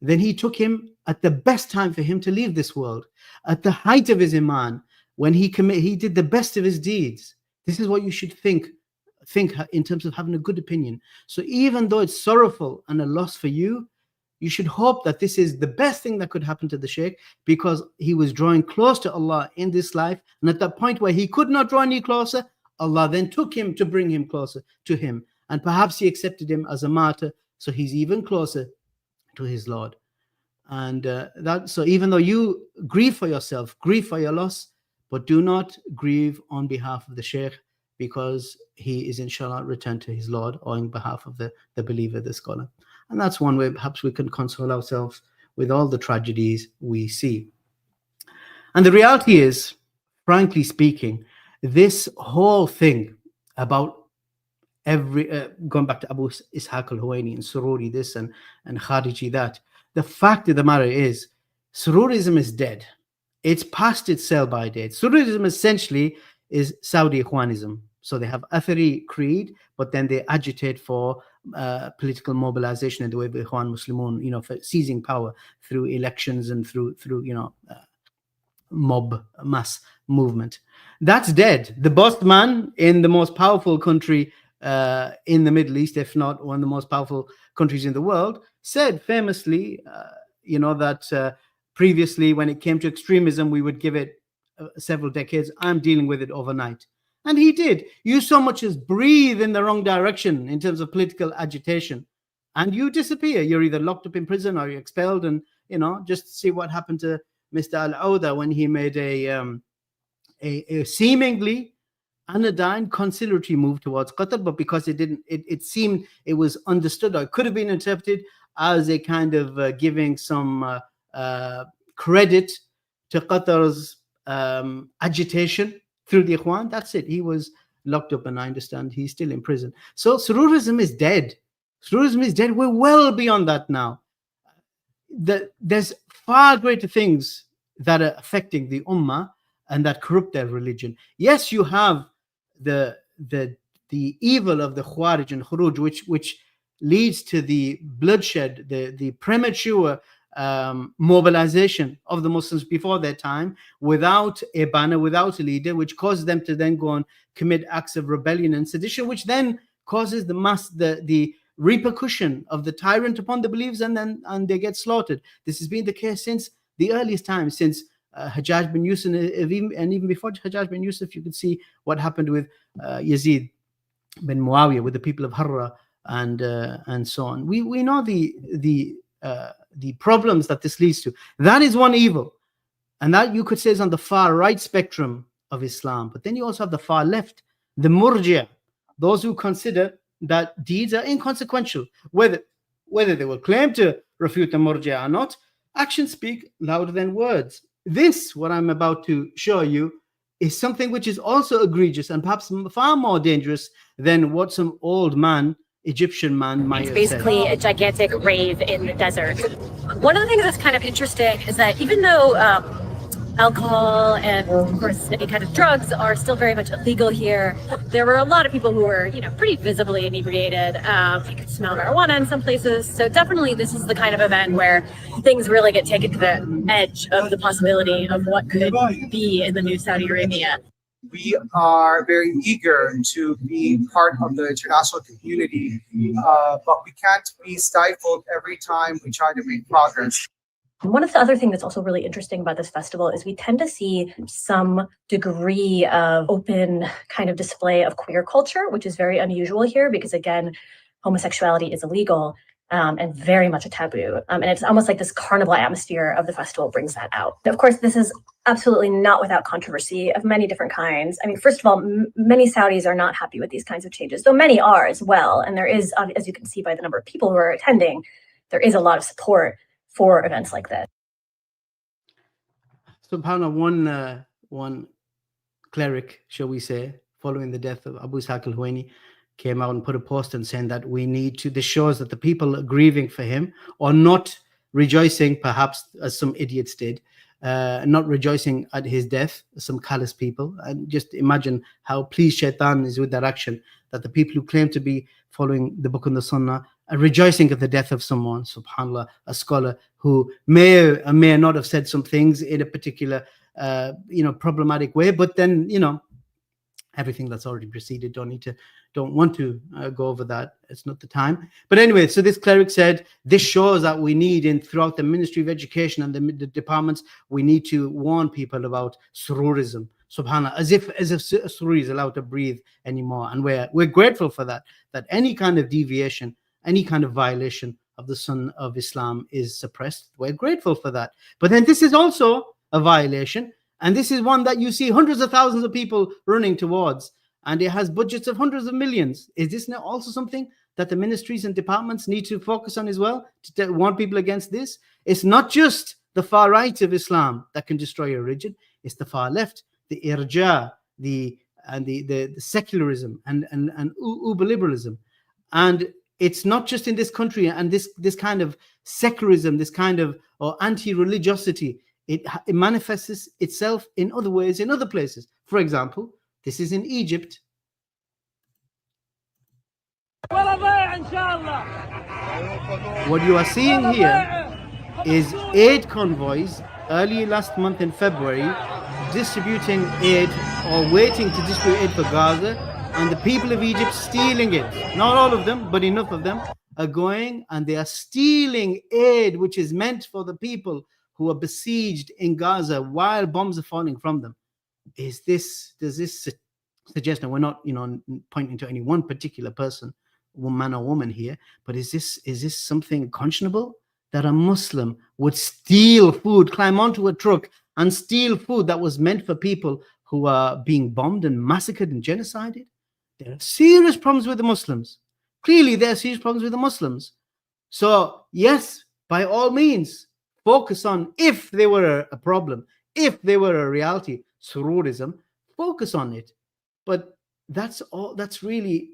then he took him at the best time for him to leave this world, at the height of his iman, when he did the best of his deeds. This is what you should think in terms of having a good opinion. So even though it's sorrowful and a loss for you, you should hope that this is the best thing that could happen to the Sheikh, because he was drawing close to Allah in this life, and at that point where he could not draw any closer, Allah then took him to bring him closer to him, and perhaps he accepted him as a martyr, so he's even closer to his Lord. And so even though you grieve for yourself, grieve for your loss, but do not grieve on behalf of the Sheikh, because he is inshallah returned to his Lord, or on behalf of the believer, the scholar. And that's one way perhaps we can console ourselves with all the tragedies we see. And the reality is, frankly speaking, this whole thing about going back to Abu Ishaq al-Huwayni and Sururi this and Khariji that, the fact of the matter is, Sururism is dead. It's past its sell-by date. Sururism essentially is Saudi Ikhwanism. So they have Athari creed, but then they agitate for political mobilization in the way of Ikhwan Muslimun, you know, for seizing power through elections and through you know, mob mass movement. That's dead. The boss man in the most powerful country in the Middle East, if not one of the most powerful countries in the world, said famously, you know, that previously when it came to extremism, we would give it several decades. I'm dealing with it overnight. And he did. You so much as breathe in the wrong direction in terms of political agitation, and you disappear. You're either locked up in prison or you're expelled. And, you know, just see what happened to Mr. Al-Auda when he made a seemingly anodyne conciliatory move towards Qatar, but because it seemed, it was understood, or it could have been interpreted as a kind of giving some credit to Qatar's agitation through the Ikhwan. That's it. He was locked up, and I understand he's still in prison. So Sururism is dead. Sururism is dead. We're well beyond that now. There's far greater things that are affecting the Ummah and that corrupt their religion. Yes, you have the evil of the Khawarij and Khuruj, which leads to the bloodshed, the premature mobilization of the Muslims before their time, without a banner, without a leader, which causes them to then go and commit acts of rebellion and sedition, which then causes the repercussion of the tyrant upon the believers, and they get slaughtered. This has been the case since the earliest times, since Hajjaj bin Yusuf, and even before Hajjaj bin Yusuf. You could see what happened with Yazid bin Muawiyah, with the people of Harra, and so on. We know the problems that this leads to. That is one evil, and that you could say is on the far right spectrum of Islam. But then you also have the far left, the Murji'ah, those who consider that deeds are inconsequential, whether they will claim to refute the Murji'ah or not. Actions speak louder than words. This, what I'm about to show you, is something which is also egregious and perhaps far more dangerous than what some old man, Egyptian man, might have said. It's basically a gigantic rave in the desert. One of the things that's kind of interesting is that even though alcohol and, of course, any kind of drugs are still very much illegal here, there were a lot of people who were, pretty visibly inebriated. You could smell marijuana in some places. So definitely this is the kind of event where things really get taken to the edge of the possibility of what could be in the new Saudi Arabia. We are very eager to be part of the international community, but we can't be stifled every time we try to make progress. One of the other things that's also really interesting about this festival is we tend to see some degree of open kind of display of queer culture, which is very unusual here because, again, homosexuality is illegal and very much a taboo. And it's almost like this carnival atmosphere of the festival brings that out. Of course, this is absolutely not without controversy of many different kinds. I mean, first of all, many Saudis are not happy with these kinds of changes, though many are as well. And there is, as you can see by the number of people who are attending, there is a lot of support for events like this. SubhanAllah, one cleric, shall we say, following the death of Abu Ishaq al-Huwayni, came out and put a post and saying that we need to, this shows that the people grieving for him or not rejoicing, perhaps as some idiots did, not rejoicing at his death, some callous people. And just imagine how pleased Shaitan is with that action, that the people who claim to be following the book and the sunnah are rejoicing at the death of someone, subhanAllah, a scholar who may or may not have said some things in a particular, problematic way, but then, everything that's already preceded, don't want to go over that. It's not the time. But anyway, so this cleric said, this shows that we need throughout the Ministry of Education and the departments, we need to warn people about sururism. Subhanallah, as if sururi is allowed to breathe anymore. And we're grateful for that any kind of deviation, any kind of violation of the Sunnah of Islam is suppressed. We're grateful for that. But then this is also a violation. And this is one that you see hundreds of thousands of people running towards. And it has budgets of hundreds of millions. Is this now also something that the ministries and departments need to focus on as well, to warn people against this? It's not just the far right of Islam that can destroy a religion. It's the far left, the irja, the secularism and uber-liberalism. And it's not just in this country and this kind of secularism, this kind of anti-religiosity. It manifests itself in other ways, in other places. For example, this is in Egypt. What you are seeing here is aid convoys early last month in February distributing aid or waiting to distribute aid for Gaza, and the people of Egypt stealing it. Not all of them, but enough of them are going and they are stealing aid which is meant for the people who are besieged in Gaza while bombs are falling from them. Does this suggest, and we're not pointing to any one particular person, man or woman here, but is this something conscionable that a Muslim would steal food, climb onto a truck and steal food that was meant for people who are being bombed and massacred and genocided? There are serious problems with the Muslims. Clearly there are serious problems with the Muslims. So yes, by all means, focus on, if they were a problem, if they were a reality, sururism, focus on it. But that's really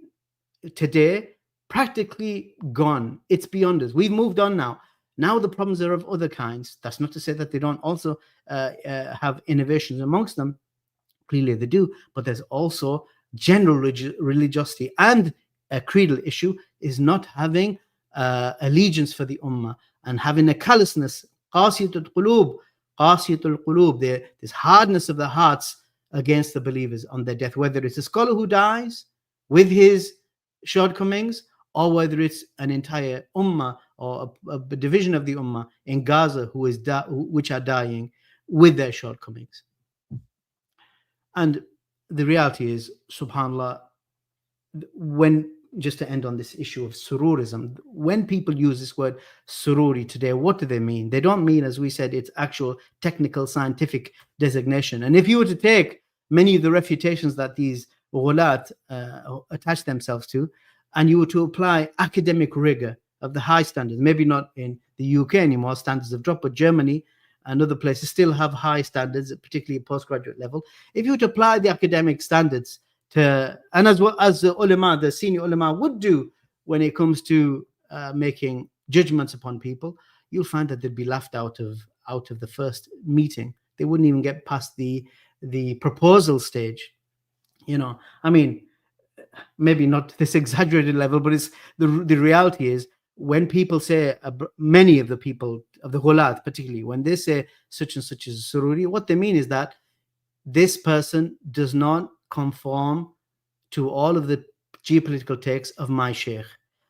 today practically gone. It's beyond us. We've moved on now. Now the problems are of other kinds. That's not to say that they don't also have innovations amongst them. Clearly they do. But there's also general religiosity, and a creedal issue is not having allegiance for the ummah and having a callousness, qasiyatul qulub, this hardness of the hearts against the believers on their death, whether it's a scholar who dies with his shortcomings or whether it's an entire ummah or a division of the ummah in Gaza which are dying with their shortcomings. And the reality is, subhanAllah, just to end on this issue of sururism, when people use this word sururi today, what do they mean? They don't mean, as we said, its actual technical scientific designation. And if you were to take many of the refutations that these ghulāt attach themselves to, and you were to apply academic rigor of the high standards, maybe not in the UK anymore, standards have dropped, but Germany and other places still have high standards, particularly at postgraduate level. If you were to apply the academic standards and as well as the ulama, the senior ulama would do when it comes to making judgments upon people, you'll find that they'd be laughed out of the first meeting. They wouldn't even get past the proposal stage. I mean, maybe not this exaggerated level, but it's the reality is, when people say, many of the people of the ghulāt particularly, when they say such and such is sururi, what they mean is that this person does not conform to all of the geopolitical takes of my sheikh.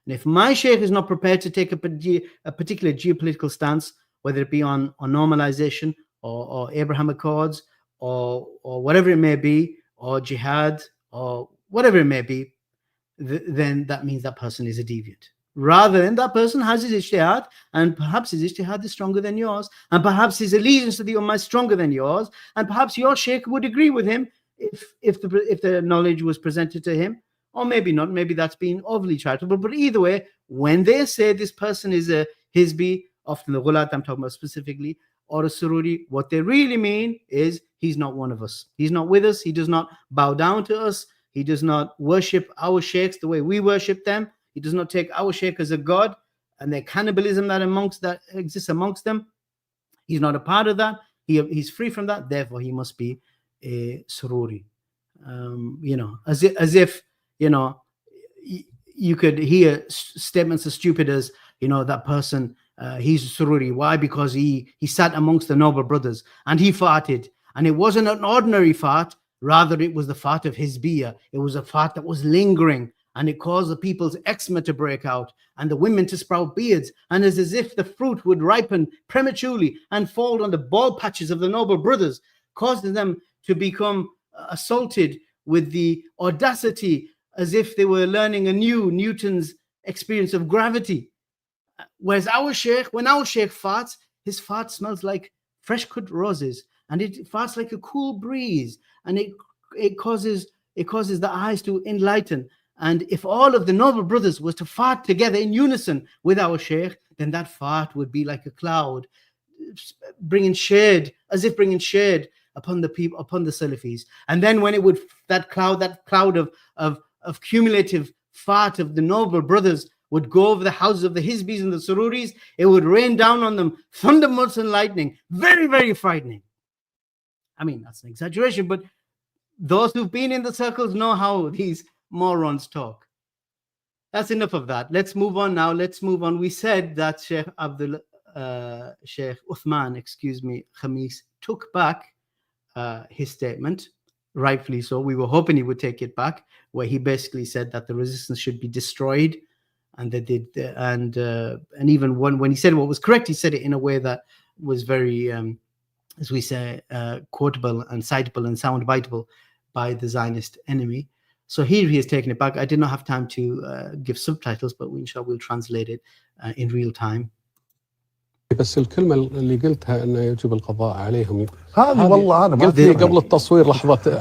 And if my sheikh is not prepared to take a particular geopolitical stance, whether it be on normalization or Abraham Accords or whatever it may be, or jihad or whatever it may be, then that means that person is a deviant. Rather than that person has his ijtihad, and perhaps his ijtihad is stronger than yours, and perhaps his allegiance to the ummah is stronger than yours, and perhaps your sheikh would agree with him if the knowledge was presented to him, or maybe not, maybe that's being overly charitable. But either way, when they say this person is a hizbi, often the ghulāt I'm talking about specifically, or a sururi, what they really mean is he's not one of us. He's not with us. He does not bow down to us. He does not worship our sheikhs the way we worship them. He does not take our sheikh as a god, and the cannibalism that exists amongst them. He's not a part of that. He's free from that. Therefore, he must be a sururi. As if you could hear statements as stupid as, that person, he's a sururi. Why? Because he sat amongst the noble brothers and he farted, and it wasn't an ordinary fart. Rather, it was the fart of hizbiyah. It was a fart that was lingering, and it caused the people's eczema to break out and the women to sprout beards, and it's as if the fruit would ripen prematurely and fall on the bald patches of the noble brothers, causing them to become assaulted with the audacity as if they were learning anew Newton's experience of gravity. Whereas when our sheikh farts, his fart smells like fresh cut roses, and it farts like a cool breeze, and it causes the eyes to enlighten. And if all of the noble brothers was to fart together in unison with our sheikh, then that fart would be like a cloud, bringing shade upon the people, upon the Salafis. And then when it would, that cloud of cumulative fart of the noble brothers would go over the houses of the hizbis and the sururis, it would rain down on them thunderbolts and lightning. Very, very frightening. I mean, that's an exaggeration, but those who've been in the circles know how these morons talk. That's enough of that. Let's move on now. We said that Sheikh Uthman, Khamis, took back his statement, rightfully so. We were hoping he would take it back, where he basically said that the resistance should be destroyed, and and even when he said what was correct, he said it in a way that was very, as we say, quotable and citable and soundbiteable by the Zionist enemy. So here he has taken it back. I did not have time to give subtitles, but inshallah we'll translate it in real time. بس الكلمة اللي قلتها انه يجب القضاء عليهم هذه والله انا ما قلت لي قبل التصوير لحظة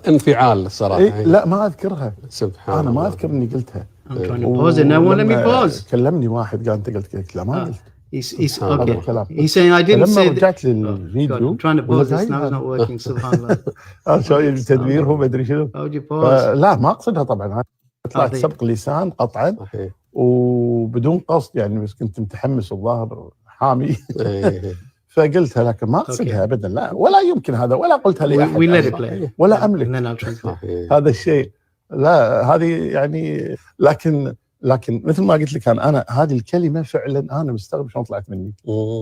انفعال صراحة. لا ما اذكرها. سبحان انا الله. ما اذكر اني قلتها. I'm trying to pause it now. Won't let me pause. كلمني واحد قال انت قلت لا ما قلت. He's okay. He's saying I didn't say. رجعت للفيديو. I'm trying to pause this now. It's not working. سبحان الله. شوي التدوير هو ما ادري شنو. لا ما اقصدها طبعا. طلعت سبق لسان قطعا وبدون قصد يعني، بس كنت متحمس الظاهر حامي فقلتها، لكن ما اقصدها ابدا، لا ولا يمكن هذا، ولا قلتها لاحد ولا املك هذا الشيء. لا هذه يعني، لكن مثل ما قلت لك انا هذه الكلمه فعلا انا مستغرب شلون طلعت مني.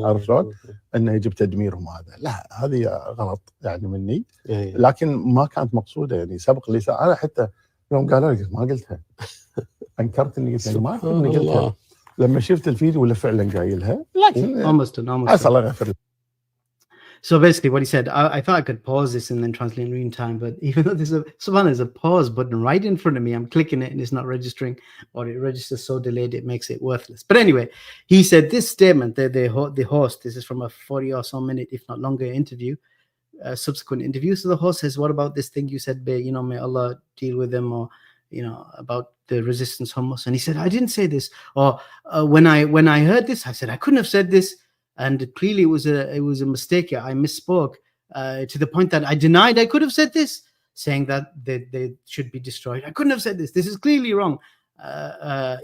عرفت شلون؟ انه يجب تدميرهم هذا، لا هذه غلط يعني مني، لكن ما كانت مقصوده يعني، سبق لسان. انا حتى يوم قالوا لي ما قلتها انكرت اني قلتها، ما اذكر سبحان اني قلتها الله. لما شفت الفيديو ولا فعلا قايلها، لكن almost done. عسى الله يغفر. So basically what he said, I thought I could pause this and then translate in real time, but even though there's a pause button right in front of me, I'm clicking it and it's not registering, or it registers so delayed it makes it worthless. But anyway, he said this statement, the host, this is from a 40 or so minute, if not longer interview, subsequent interview. So the host says, what about this thing you said, may Allah deal with them, or about the resistance Hamas? And he said, I didn't say this. Or when I heard this, I said, I couldn't have said this. And clearly it was a mistake. I misspoke to the point that I denied I could have said this, saying that they should be destroyed. I couldn't have said this. This is clearly wrong.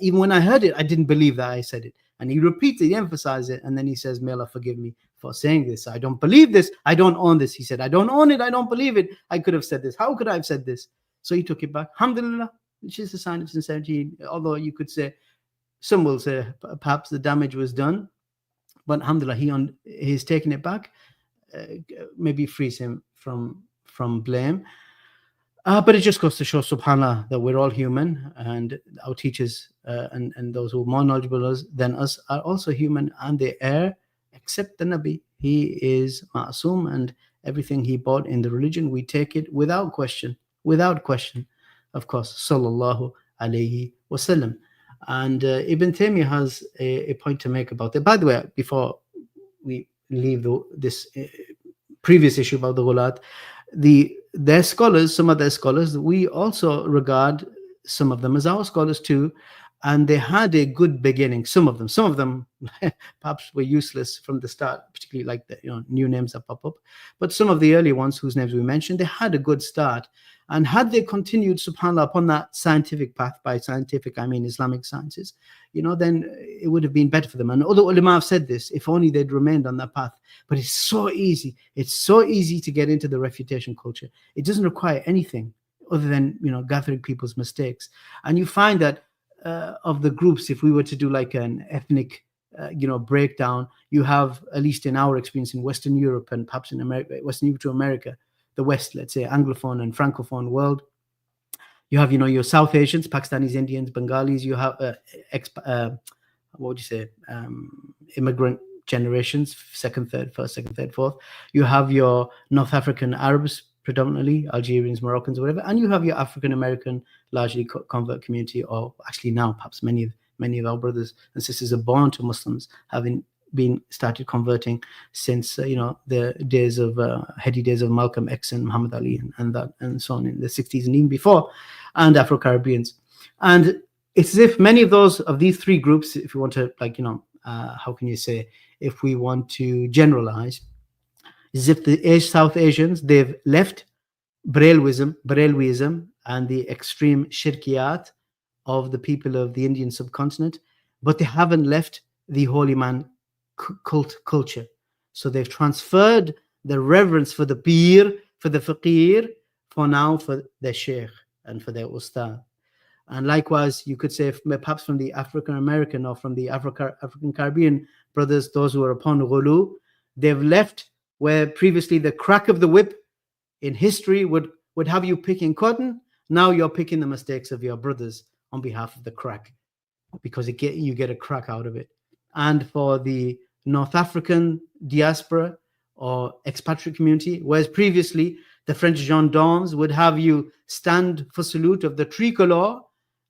Even when I heard it, I didn't believe that I said it. And he repeats it, he emphasizes it, and then he says, may Allah forgive me for saying this. I don't believe this. I don't own this. He said, I don't own it. I don't believe it. I could have said this. How could I have said this? So he took it back. Alhamdulillah, which is a sign of sincerity. Although you could say, some will say perhaps the damage was done. But alhamdulillah, he's taken it back, maybe frees him from blame. But it just goes to show, subhanAllah, that we're all human, and our teachers and those who are more knowledgeable than us are also human, and they err, except the Nabi. He is ma'asum, and everything he brought in the religion, we take it without question, of course, sallallahu alayhi wasallam. And Ibn Taymiyyah has a point to make about it. By the way, before we leave this previous issue about the ghulāt, their scholars, some of their scholars, we also regard some of them as our scholars too, and they had a good beginning. Some of them perhaps were useless from the start, particularly like the new names that pop up. But some of the early ones whose names we mentioned, they had a good start. And had they continued, subhanAllah, upon that scientific path, by scientific I mean Islamic sciences, then it would have been better for them. And other ulama have said this, if only they'd remained on that path. But it's so easy. It's so easy to get into the refutation culture. It doesn't require anything other than, gathering people's mistakes. And you find that of the groups, if we were to do like an ethnic, breakdown, you have, at least in our experience in Western Europe and perhaps in America, Western Europe to America, the West, let's say, Anglophone and Francophone world, you have, your South Asians, Pakistanis, Indians, Bengalis, you have, immigrant generations, first, second, third, fourth. You have your North African Arabs, predominantly, Algerians, Moroccans, whatever, and you have your African American, largely convert community, or actually now, perhaps many of our brothers and sisters are born to Muslims, having been started converting since the days of heady days of Malcolm X and Muhammad Ali and so on in the 60s and even before, and Afro-Caribbeans. And it's as if many of these three groups, if you want to how can you say, if we want to generalize, as if the South Asians, they've left Barelwism and the extreme shirkiyat of the people of the Indian subcontinent, but they haven't left the holy man cult culture. So they've transferred the reverence for the Pir, for the Faqir, for their Sheikh and for their Ustad. And likewise, you could say perhaps from the African American or from the African Caribbean brothers, those who are upon ghulu, they've left where previously the crack of the whip in history would have you picking cotton. Now you're picking the mistakes of your brothers on behalf of the crack, because you get a crack out of it. And for the North African diaspora or expatriate community, whereas previously the French gendarmes would have you stand for salute of the tricolor,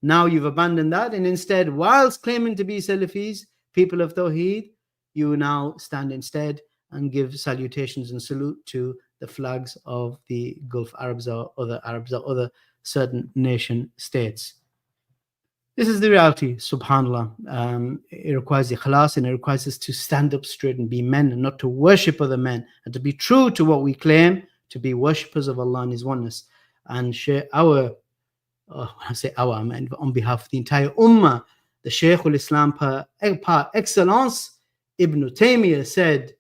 now you've abandoned that, and instead, whilst claiming to be Salafis, people of Tawheed, you now stand instead and give salutations and salute to the flags of the Gulf Arabs or other certain nation states. This is the reality, subhanAllah. It requires ikhlas, and it requires us to stand up straight and be men and not to worship other men, and to be true to what we claim, to be worshippers of Allah and His oneness, and share when I say our, I mean on behalf of the entire Ummah. The Sheikh al-Islam par excellence, Ibn Taymiyyah, said,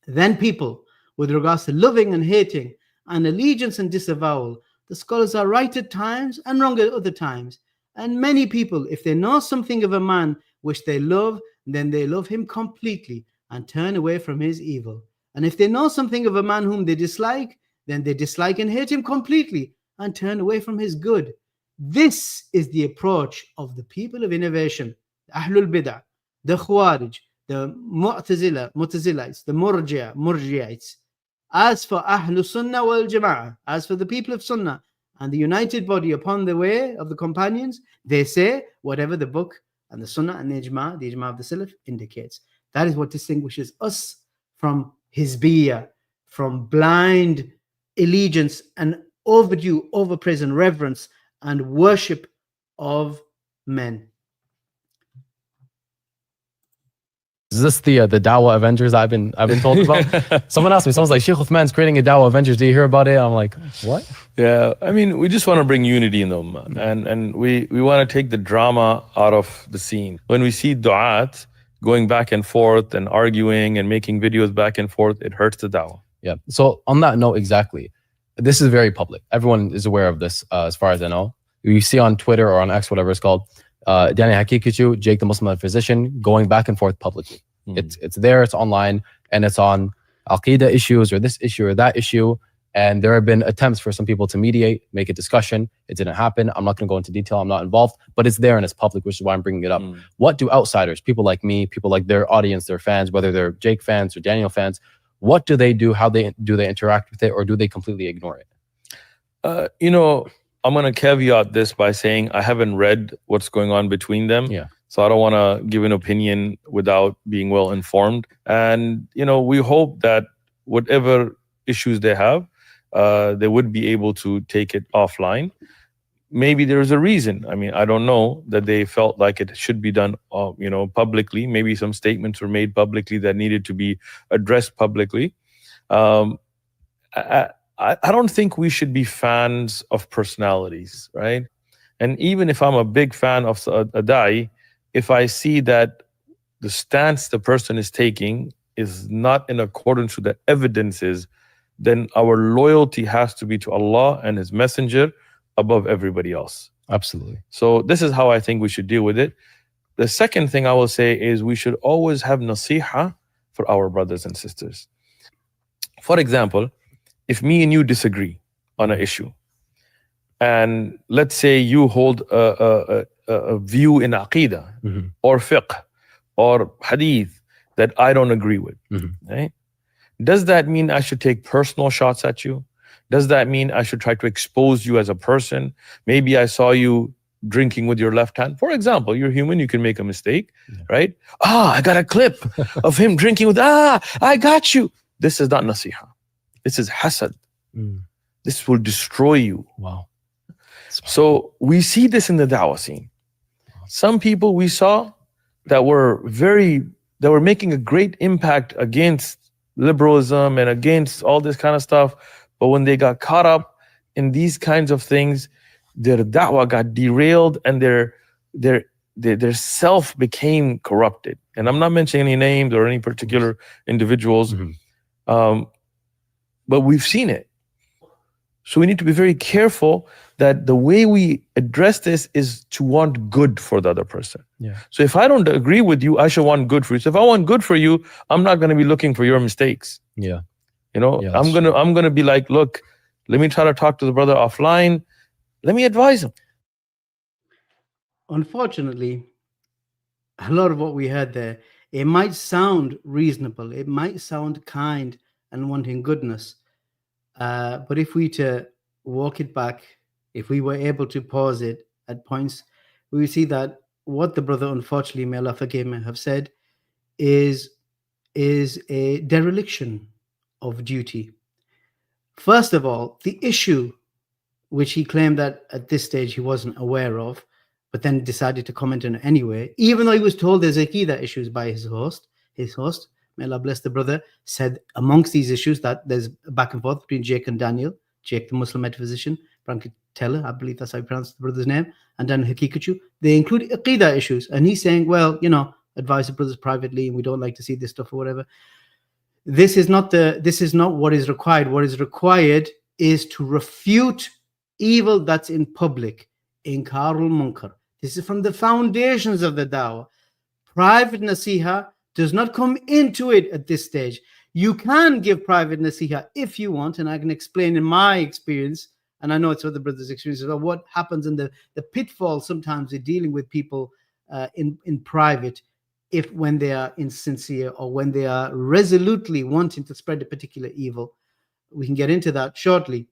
then people, with regards to loving and hating and allegiance and disavowal, the scholars are right at times and wrong at other times. And many people, if they know something of a man which they love, then they love him completely and turn away from his evil. And if they know something of a man whom they dislike, then they dislike and hate him completely and turn away from his good. This is the approach of the people of innovation, Ahlul Bid'ah, the Khawarij, the Mu'tazilites, the Murji'ites. As for Ahlul Sunnah wal Jama'ah, as for the people of Sunnah and the united body upon the way of the companions, they say whatever the book and the Sunnah and the Ijma of the Salaf indicates. That is what distinguishes us from Hizbiyah, from blind allegiance and overdue overpraise and reverence and worship of men. Is this the Dawah Avengers I've been told about? Someone asked me, someone's like, Sheikh Uthman's creating a Dawah Avengers. Do you hear about it? I'm like, what? Yeah, I mean, we just want to bring unity in the ummah, and we want to take the drama out of the scene. When we see du'at going back and forth and arguing and making videos back and forth, it hurts the dawah. Yeah. So on that note, exactly, this is very public. Everyone is aware of this, as far as I know. You see on Twitter or on X, whatever it's called, Danny Hakikuchu, Jake the Muslim physician, going back and forth publicly. It's there, it's online, and it's on Aqidah issues or this issue or that issue. And there have been attempts for some people to mediate, make a discussion. It didn't happen. I'm not going to go into detail. I'm not involved, but it's there and it's public, which is why I'm bringing it up. What do outsiders, people like me, people like their audience, their fans, whether they're Jake fans or Daniel fans, what do they do? How do they interact with it, or do they completely ignore it? You know, I'm going to caveat this by saying I haven't read what's going on between them. Yeah. So I don't want to give an opinion without being well informed. And, you know, we hope that whatever issues they have, they would be able to take it offline. Maybe there's a reason. I mean, I don't know, that they felt like it should be done, you know, publicly. Maybe some statements were made publicly that needed to be addressed publicly. I don't think we should be fans of personalities, right? And even if I'm a big fan of a da'i, if I see that the stance the person is taking is not in accordance with the evidences, then our loyalty has to be to Allah and His Messenger above everybody else. Absolutely. So this is how I think we should deal with it. The second thing I will say is we should always have nasiha for our brothers and sisters. For example, if me and you disagree on an issue, and let's say you hold a view in aqidah or fiqh or hadith that I don't agree with, right? Does that mean I should take personal shots at you? Does that mean I should try to expose you as a person? Maybe I saw you drinking with your left hand. For example, you're human, you can make a mistake, right? I got a clip of him drinking with, I got you. This is not nasiha. This is hasad. This will destroy you. Wow. So we see this in the dawah scene. Some people we saw that were making a great impact against liberalism and against all this kind of stuff. But when they got caught up in these kinds of things, their da'wah got derailed and their self became corrupted. And I'm not mentioning any names or any particular individuals, but we've seen it. So we need to be very careful that the way we address this is to want good for the other person. Yeah. So if I don't agree with you, I should want good for you. So if I want good for you, I'm not going to be looking for your mistakes. Yeah. You know, Yeah, I'm going to be like, look, let me try to talk to the brother offline. Let me advise him. Unfortunately, a lot of what we heard there, it might sound reasonable, it might sound kind and wanting goodness, but if we to walk it back, if we were able to pause it at points, we would see that what the brother, unfortunately, may Allah forgive me, have said is a dereliction of duty. First of all, the issue which he claimed that at this stage he wasn't aware of, but then decided to comment on it anyway, even though he was told there's Aqidah issues by his host, may Allah bless the brother, said amongst these issues that there's a back and forth between Jake and Daniel, Jake the Muslim metaphysician, Teller, I believe that's how you pronounce the brother's name, and then Hakikuchu, they include Aqidah issues. And he's saying, well, you know, advise the brothers privately, and we don't like to see this stuff or whatever. This is not what is required. What is required is to refute evil that's in public. Inkarul munkar. This is from the foundations of the dawah. Private nasiha does not come into it at this stage. You can give private nasiha if you want, and I can explain in my experience and I know it's other brothers' experiences, of what happens in the pitfall sometimes in dealing with people in private, when they are insincere or when they are resolutely wanting to spread a particular evil. We can get into that shortly.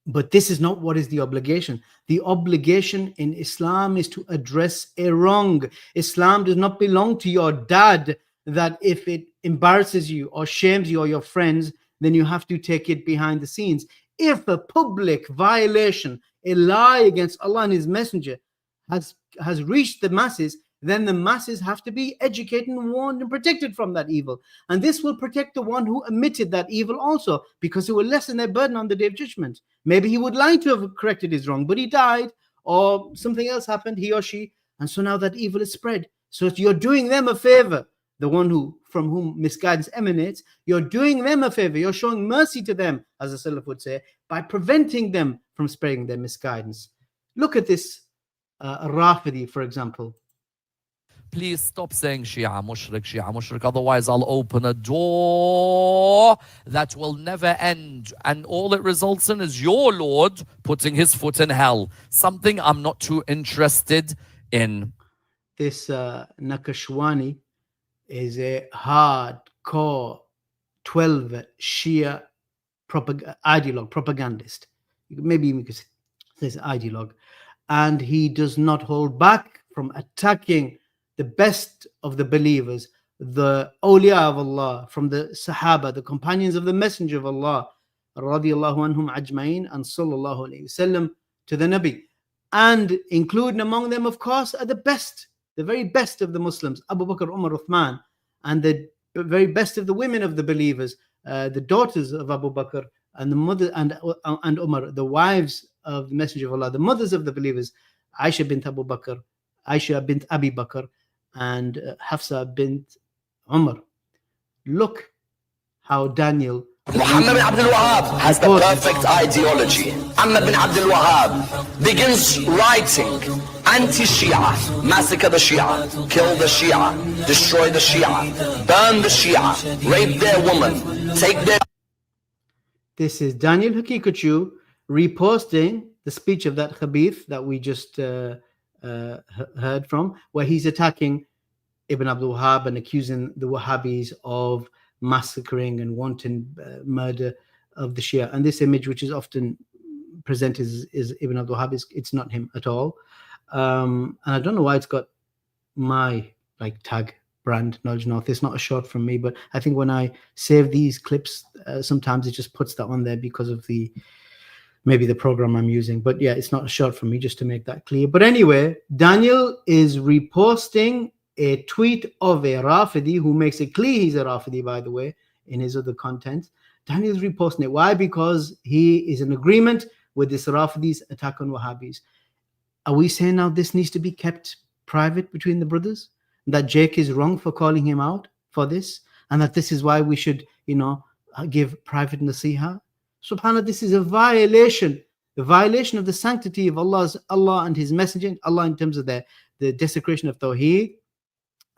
But this is not what is the obligation. The obligation in Islam is to address a wrong. Islam does not belong to your dad, that if it embarrasses you or shames you or your friends, then you have to take it behind the scenes. If a public violation, a lie against Allah and His Messenger has reached the masses, then the masses have to be educated and warned and protected from that evil. And this will protect the one who admitted that evil also, because it will lessen their burden on the Day of Judgment. Maybe he would like to have corrected his wrong, but he died, or something else happened, he or she, and so now that evil is spread. So you're doing them a favor, the one from whom misguidance emanates. You're doing them a favor, you're showing mercy to them, as the Salaf would say, by preventing them from spreading their misguidance. Look at this Rafidi, for example. Please stop saying Shia Mushrik, otherwise I'll open a door that will never end. And all it results in is your Lord putting his foot in hell. Something I'm not too interested in. This Nakashwani is a hardcore 12 Shia propagandist. Maybe we could say he's an ideologue. And he does not hold back from attacking the best of the believers, the awliya of Allah, from the Sahaba, the companions of the Messenger of Allah, radiyallahu anhum ajma'in, and sallallahu alayhi wasallam, to the Nabi. And including among them, of course, are the best, the very best of the Muslims, Abu Bakr, Umar, Uthman, and the very best of the women of the believers, the daughters of Abu Bakr, and the mother and Umar, the wives of the Messenger of Allah, the mothers of the believers, Aisha bint Abu Bakr, Aisha bint Abi Bakr, and Hafsa bint Umar. Look how Daniel Muhammad bin Abdul Wahab has the perfect ideology. Muhammad bin Abdul Wahab begins writing anti-Shia, massacre the Shia, kill the Shia, destroy the Shia, burn the Shia, rape their women, take their... This is Daniel Hakikachu reposting the speech of that Khabith that we just heard from, where he's attacking Ibn Abdul Wahab and accusing the Wahhabis of massacring and wanton murder of the Shia. And this image, which is often presented is Ibn Abdul Wahab, it's not him at all. And I don't know why it's got my tag brand, Knowledge North. It's not a short from me, but I think when I save these clips, sometimes it just puts that on there because of maybe the program I'm using. But yeah, it's not a short from me, just to make that clear. But anyway, Daniel is reposting a tweet of a Rafidi who makes it clear he's a Rafidi, by the way, in his other content. Daniel's reposting it. Why? Because he is in agreement with this Rafidi's attack on Wahhabis. Are we saying now this needs to be kept private between the brothers? That Jake is wrong for calling him out for this? And that this is why we should, give private nasiha? SubhanAllah, this is a violation of the sanctity of Allah and His Messenger, Allah in terms of the desecration of Tawheed,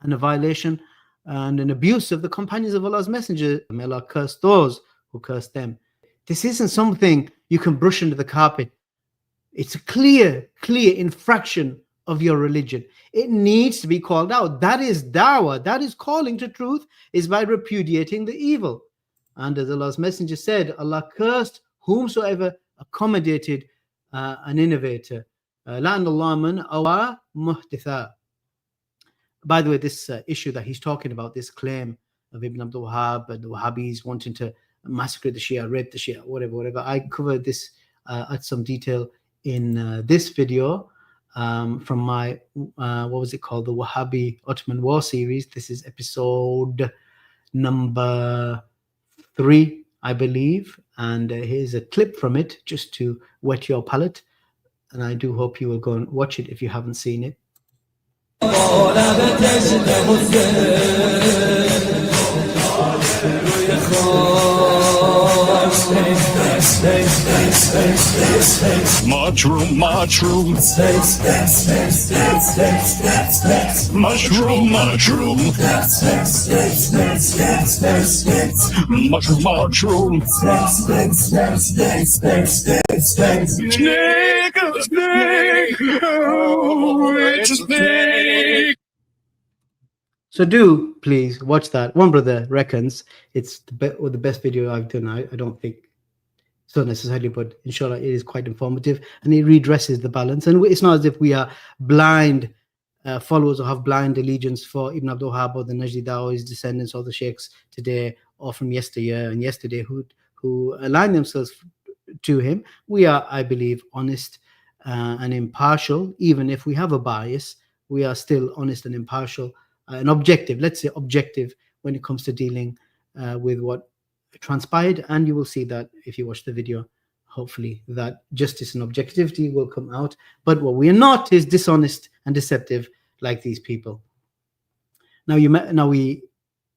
and a violation and an abuse of the companions of Allah's Messenger. May Allah curse those who curse them. This isn't something you can brush under the carpet. It's a clear infraction of your religion. It needs to be called out. That is dawah. That is calling to truth, is by repudiating the evil. And as Allah's Messenger said, Allah cursed whomsoever accommodated an innovator. La'an Allah man awa muhditha. By the way, this issue that he's talking about, this claim of Ibn Abdul Wahab and the Wahhabis wanting to massacre the Shia, rape the Shia, whatever. I covered this at some detail in this video from my, what was it called? The Wahhabi Ottoman War series. This is episode number 3, I believe. And here's a clip from it just to whet your palate. And I do hope you will go and watch it if you haven't seen it. Mushroom, mushroom. Mushroom, mushroom. Mushroom, mushroom. Snake, snake. Oh, it's a snake. So do please watch that. One brother reckons it's the best video I've done. I don't think so necessarily, but inshallah it is quite informative and it redresses the balance. And it's not as if we are blind followers or have blind allegiance for Ibn Abdul Wahhab or the Najdi Dawah, his descendants, or the sheikhs today or from yesteryear and yesterday who align themselves to him. We are, I believe, honest and impartial. Even if we have a bias, we are still honest and impartial and objective, let's say objective, when it comes to dealing with what transpired. And you will see that if you watch the video, hopefully, that justice and objectivity will come out. But what we are not is dishonest and deceptive like these people. Now we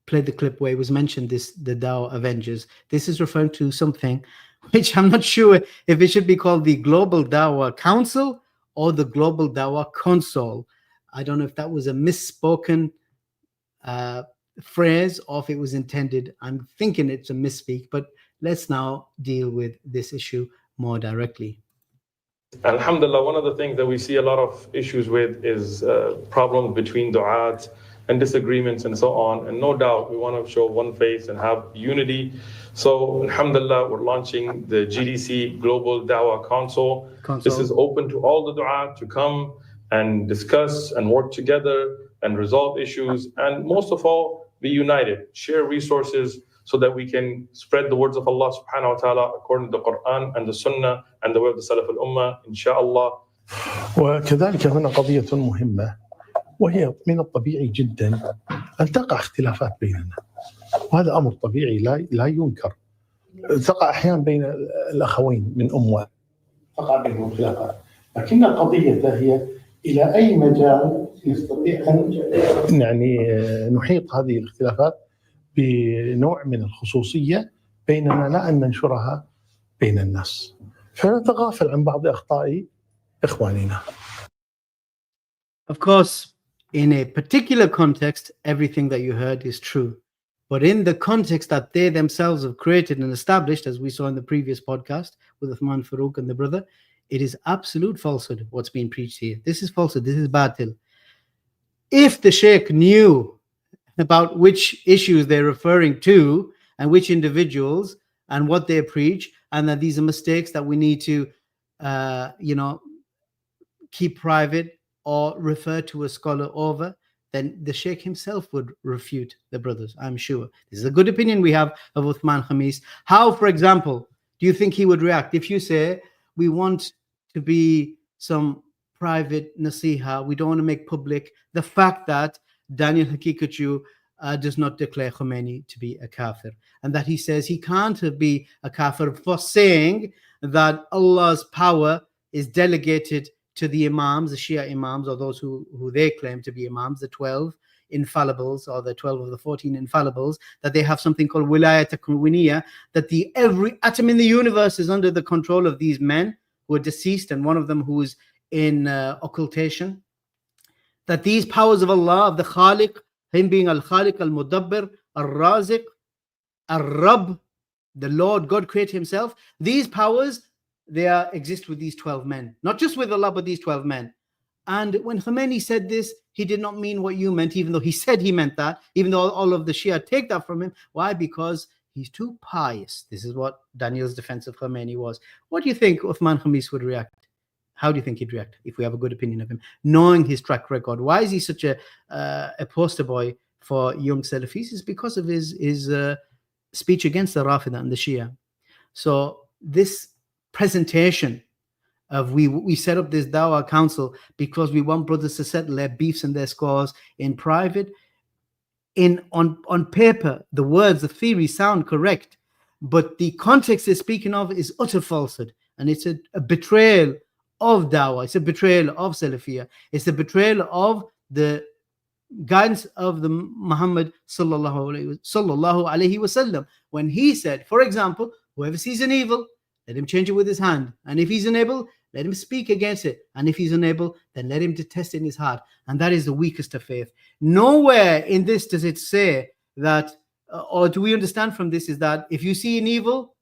played the clip where it was mentioned the Dawah Avengers. This is referring to something which I'm not sure if it should be called the Global Dawah Council or the Global Dawah Council. I don't know if that was a misspoken phrase or if it was intended. I'm thinking it's a misspeak, but let's now deal with this issue more directly. Alhamdulillah, one of the things that we see a lot of issues with is problems between du'at and disagreements and so on. And no doubt we want to show one face and have unity. So alhamdulillah, we're launching the GDC Global Dawah Council. This is open to all the du'at to come and discuss and work together and resolve issues, and most of all, be united, share resources so that we can spread the words of Allah subhanahu wa ta'ala according to the Quran and the Sunnah and the way of the Salaf al-Ummah, inshallah. وكذلك هنا قضية مهمة، وهي من الطبيعي جدا أن تقع اختلافات بيننا، وهذا أمر طبيعي لا ينكر. تقع أحيانا بين الأخوين من واحد، تقع بينهم خلافات، لكن القضية هي إلى أي مجال نستطيع أن يعني نحيط هذه الاختلافات بنوع من الخصوصية بيننا، لا أن ننشرها بين الناس، فنتغافل عن بعض أخطاء إخواننا. Of course, in a particular context, everything that you heard is true. But in the context that they themselves have created and established, as we saw in the previous podcast with Uthman, Farouk and the brother, it is absolute falsehood what's being preached here. This is falsehood. This is batil. If the Sheikh knew about which issues they're referring to and which individuals and what they preach, and that these are mistakes that we need to, keep private or refer to a scholar over, then the Sheikh himself would refute the brothers, I'm sure. This is a good opinion we have of Uthman Khamis. How, for example, do you think he would react if you say, we want to be some private nasiha, we don't want to make public the fact that Daniel Hakikachu does not declare Khomeini to be a kafir, and that he says he can't be a kafir for saying that Allah's power is delegated to the imams, the Shia imams, or those who they claim to be imams, the 12 infallibles or the 12 of the 14 infallibles, that they have something called wilayat takwiniyya, that every atom in the universe is under the control of these men who are deceased, and one of them who is in occultation, that these powers of Allah, of the Khaliq, him being al-Khaliq, al-Mudabbir, al-Raziq, al-Rabb, the Lord, God created himself, these powers, they exist with these 12 men, not just with Allah, but these 12 men. And when Khomeini said this, he did not mean what you meant, even though he said he meant that, even though all of the Shia take that from him. Why? Because he's too pious. This is what Daniel's defense of Khomeini was. What do you think Uthman Khamis would react? How do you think he'd react if we have a good opinion of him, knowing his track record? Why is he such a poster boy for young Salafis? It's because of his speech against the Rafida and the Shia. So this presentation of we set up this Dawah Council because we want brothers to settle their beefs and their scores in private. On paper, the words, the theory sound correct, but the context they're speaking of is utter falsehood, and it's a betrayal of Dawah. It's a betrayal of Salafiyah. It's a betrayal of the guidance of the Muhammad sallallahu alaihi wasallam, when he said, for example, whoever sees an evil, let him change it with his hand. And if he's unable, let him speak against it. And if he's unable, then let him detest it in his heart. And that is the weakest of faith. Nowhere in this does it say that, or do we understand from this, is that if you see an evil,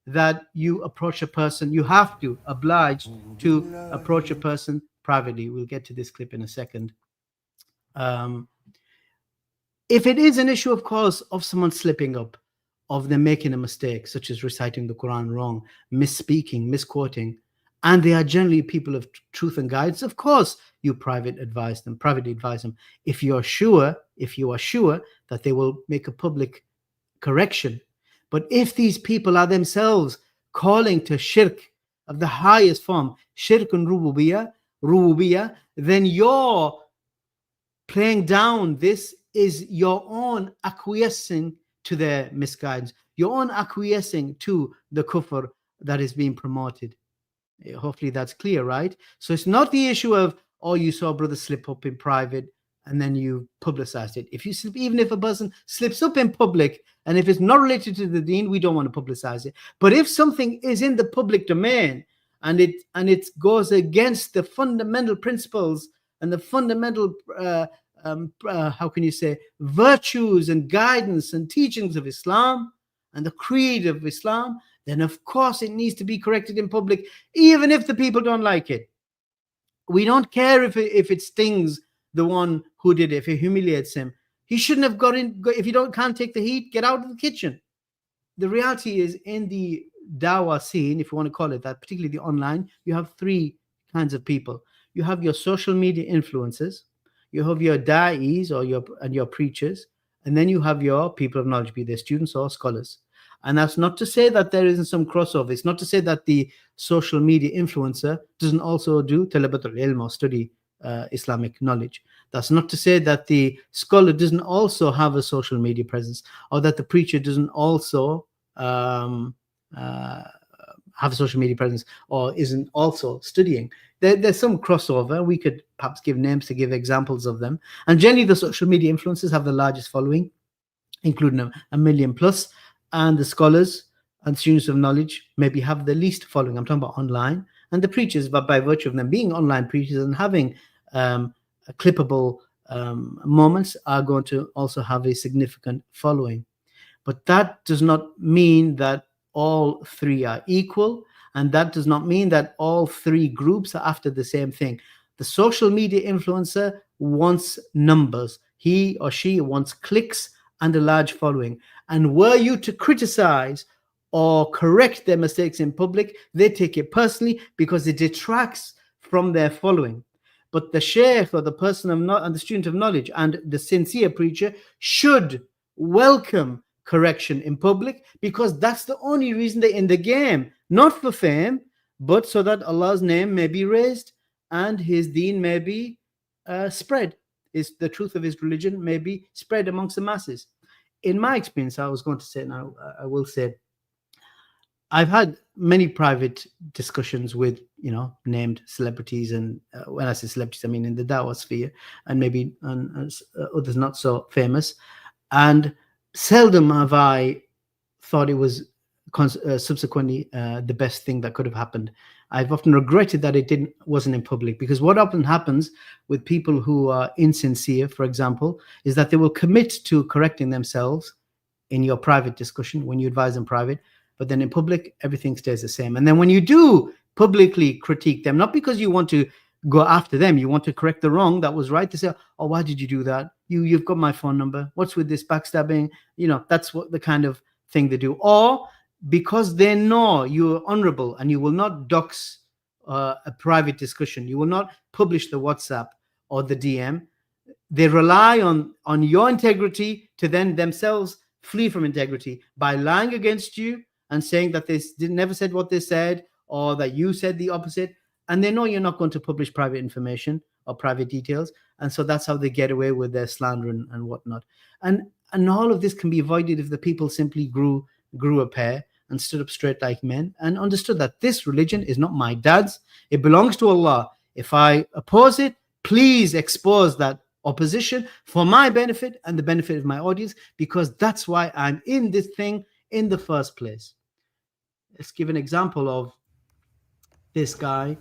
that you approach a person, you have to oblige to approach a person privately. We'll get to this clip in a second. If it is an issue, of course, of someone slipping up, of them making a mistake, such as reciting the Quran wrong, misspeaking, misquoting, and they are generally people of truth and guidance, of course, you privately advise them. If you are sure that they will make a public correction. But if these people are themselves calling to shirk of the highest form, shirk and rububiyyah, then your playing down this is your own acquiescing to their misguidance, your own acquiescing to the kufr that is being promoted. Hopefully that's clear, right? So it's not the issue of, oh, you saw a brother slip up in private and then you publicized it. If you slip, even if a person slips up in public, and if it's not related to the deen, we don't want to publicize it. But if something is in the public domain and it goes against the fundamental principles and the fundamental how can you say, virtues and guidance and teachings of Islam and the creed of Islam, then of course it needs to be corrected in public, even if the people don't like it. We don't care if it stings the one who did it, if it humiliates him. He shouldn't have got in. If you can't take the heat, get out of the kitchen. The reality is, in the dawah scene, if you want to call it that, particularly the online, you have three kinds of people. You have your social media influencers, you have your da'is or your preachers, and then you have your people of knowledge, be they students or scholars. And that's not to say that there isn't some crossover. It's not to say that the social media influencer doesn't also do talabatul ilm or study Islamic knowledge. That's not to say that the scholar doesn't also have a social media presence, or that the preacher doesn't also have a social media presence or isn't also studying. There's some crossover. We could perhaps give names to give examples of them. And generally the social media influencers have the largest following, including a million plus, and the scholars and students of knowledge maybe have the least following. I'm talking about online. And the preachers, but by virtue of them being online preachers and having clippable moments, are going to also have a significant following. But that does not mean that all three are equal, and that does not mean that all three groups are after the same thing. The social media influencer wants numbers. He or she wants clicks and a large following. And were you to criticize or correct their mistakes in public, they take it personally because it detracts from their following. But the sheikh or the person of and the student of knowledge and the sincere preacher should welcome correction in public, because that's the only reason they're in the game, not for fame, but so that Allah's name may be raised and his deen may be spread. Is the truth of his religion may be spread amongst the masses. In my experience, I was going to say now, I will say, I've had many private discussions with, named celebrities, and when I say celebrities, I mean in the Dawah sphere, and maybe others not so famous. And seldom have I thought it was subsequently the best thing that could have happened. I've often regretted that it wasn't in public, because what often happens with people who are insincere, for example, is that they will commit to correcting themselves in your private discussion when you advise in private, but then in public, everything stays the same. And then when you do publicly critique them, not because you want to go after them, you want to correct the wrong that was right, to say, oh, why did you do that? You've got my phone number. What's with this backstabbing? That's what the kind of thing they do. Or because they know you're honorable and you will not dox a private discussion, you will not publish the WhatsApp or the DM, they rely on your integrity to then themselves flee from integrity by lying against you and saying that they never said what they said, or that you said the opposite. And they know you're not going to publish private information or private details. And so that's how they get away with their slander and whatnot. And all of this can be avoided if the people simply grew a pair and stood up straight like men and understood that this religion is not my dad's. It belongs to Allah. If I oppose it, please expose that opposition for my benefit and the benefit of my audience, because that's why I'm in this thing in the first place. let's give an example of this guy,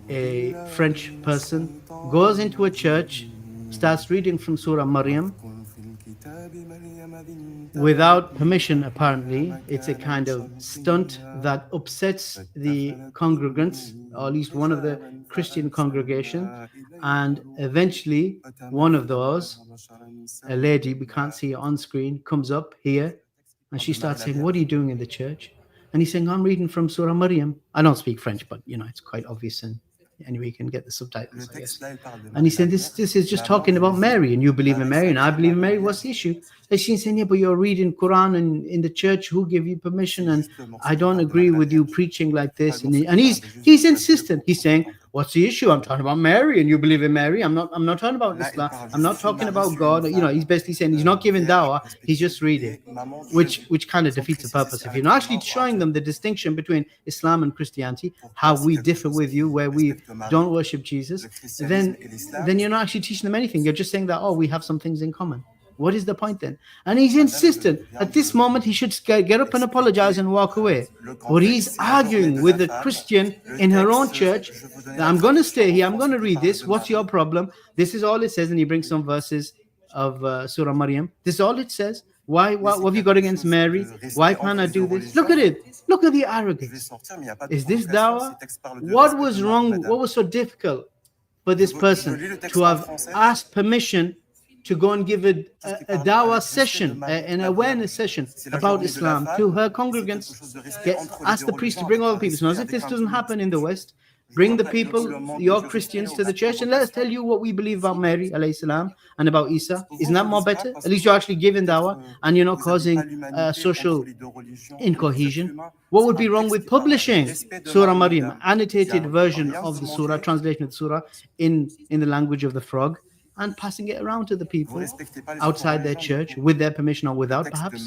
a French person, goes into a church, starts reading from Surah Maryam without permission, apparently. It's a kind of stunt that upsets the congregants, or at least one of the Christian congregation. And eventually, one of those, a lady, we can't see her on screen, comes up here and she starts saying, "What are you doing in the church?" And he's saying, "I'm reading from Surah Maryam." I don't speak French, but it's quite obvious, and anyway, you can get the subtitles, I guess. And he said, this is just talking about Mary, and you believe in Mary, and I believe in Mary. What's the issue? And she's saying, "Yeah, but you're reading Quran in the church. Who gave you permission? And I don't agree with you preaching like this." And he's insistent. He's saying, "What's the issue? I'm talking about Mary, and you believe in Mary. I'm not talking about Islam. I'm not talking about God." He's basically saying he's not giving dawah. He's just reading, which kind of defeats the purpose. If you're not actually showing them the distinction between Islam and Christianity, how we differ with you, where we don't worship Jesus, then you're not actually teaching them anything. You're just saying that, we have some things in common. What is the point then? And he's insistent. At this moment, he should get up and apologize and walk away. But he's arguing with a Christian in her own church. "I'm going to stay here. I'm going to read this. What's your problem? This is all it says." And he brings some verses of Surah Maryam. This is all it says. What have you got against Mary? Why can't I do this? Look at it. Look at the arrogance. Is this dawah? What was wrong? What was so difficult for this person to have asked permission to go and give a dawah session, an awareness session about Islam to her congregants? Ask the priest to bring all the people. So as if this doesn't happen in the West, bring the people, your Christians, to the church, and let us tell you what we believe about Mary alayhi salam and about Isa. Isn't that more better? At least you're actually giving dawah and you're not causing social incohesion. What would be wrong with publishing Surah Maryam, annotated version of the surah, translation of the surah in the language of the frog, and passing it around to the people outside their church with their permission or without, perhaps?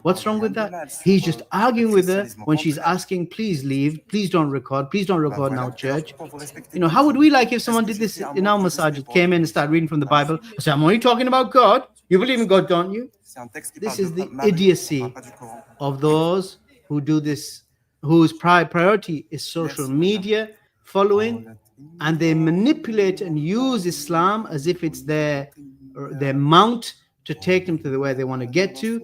What's wrong with that? He's just arguing with her when she's asking, "Please leave, please don't record in our church." How would we like if someone did this in our masajid, came in and started reading from the Bible? I said, "I'm only talking about God. You believe in God, don't you?" This is the idiocy of those who do this, whose priority is social media following, and they manipulate and use Islam as if it's their mount to take them to where they want to get to,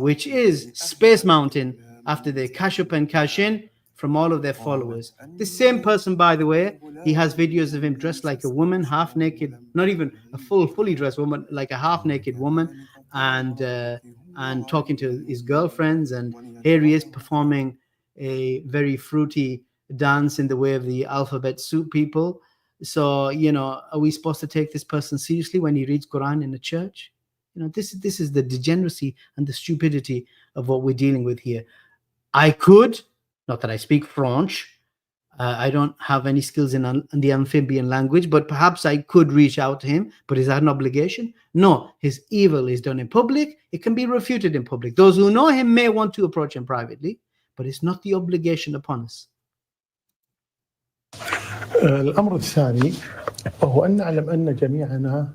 which is Space Mountain, after they cash up and cash in from all of their followers. This same person, by the way, he has videos of him dressed like a woman, half naked, not even a fully dressed woman, like a half naked woman, and talking to his girlfriends, and here he is performing a very fruity dance in the way of the alphabet soup people. So, are we supposed to take this person seriously when he reads Quran in a church? This is the degeneracy and the stupidity of what we're dealing with here. I could, not that I speak French, I don't have any skills in the amphibian language, but perhaps I could reach out to him. But is that an obligation? No, his evil is done in public. It can be refuted in public. Those who know him may want to approach him privately, but it's not the obligation upon us. الأمر الثاني وهو أن نعلم أن جميعنا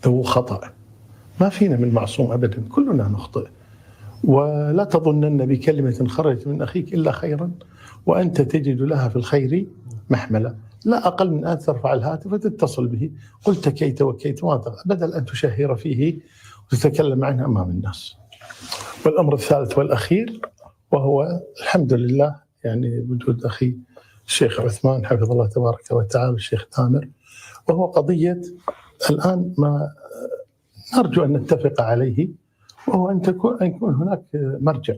ذو خطأ، ما فينا من معصوم أبدا، كلنا نخطئ، ولا تظنن بكلمة خرجت من أخيك إلا خيرا وأنت تجد لها في الخير محملة. لا أقل من أن ترفع الهاتف وتتصل به، قلت كيت وكيت، بدل أن تشهر فيه وتتكلم عنه أمام الناس. والأمر الثالث والأخير وهو الحمد لله وجود أخي الشيخ عثمان حفظه الله تبارك وتعالى والشيخ تامر، وهو قضية الآن ما نرجو أن نتفق عليه، وهو أن يكون هناك مرجع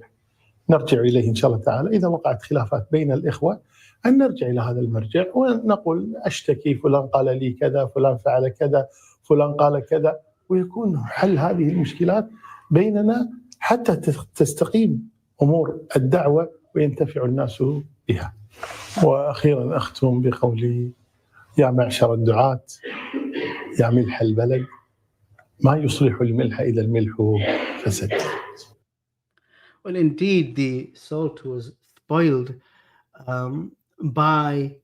نرجع إليه إن شاء الله تعالى. إذا وقعت خلافات بين الإخوة أن نرجع إلى هذا المرجع ونقول أشتكي، فلان قال لي كذا، فلان فعل كذا، فلان قال كذا، ويكون حل هذه المشكلات بيننا حتى تستقيم أمور الدعوة وينتفع الناس بها. وأخيرا أختم بقولي: يا معشر الدعاة، يا ملح البلد، ما يصلح الملح إذا الملح فسد. Well, indeed, the salt was spoiled by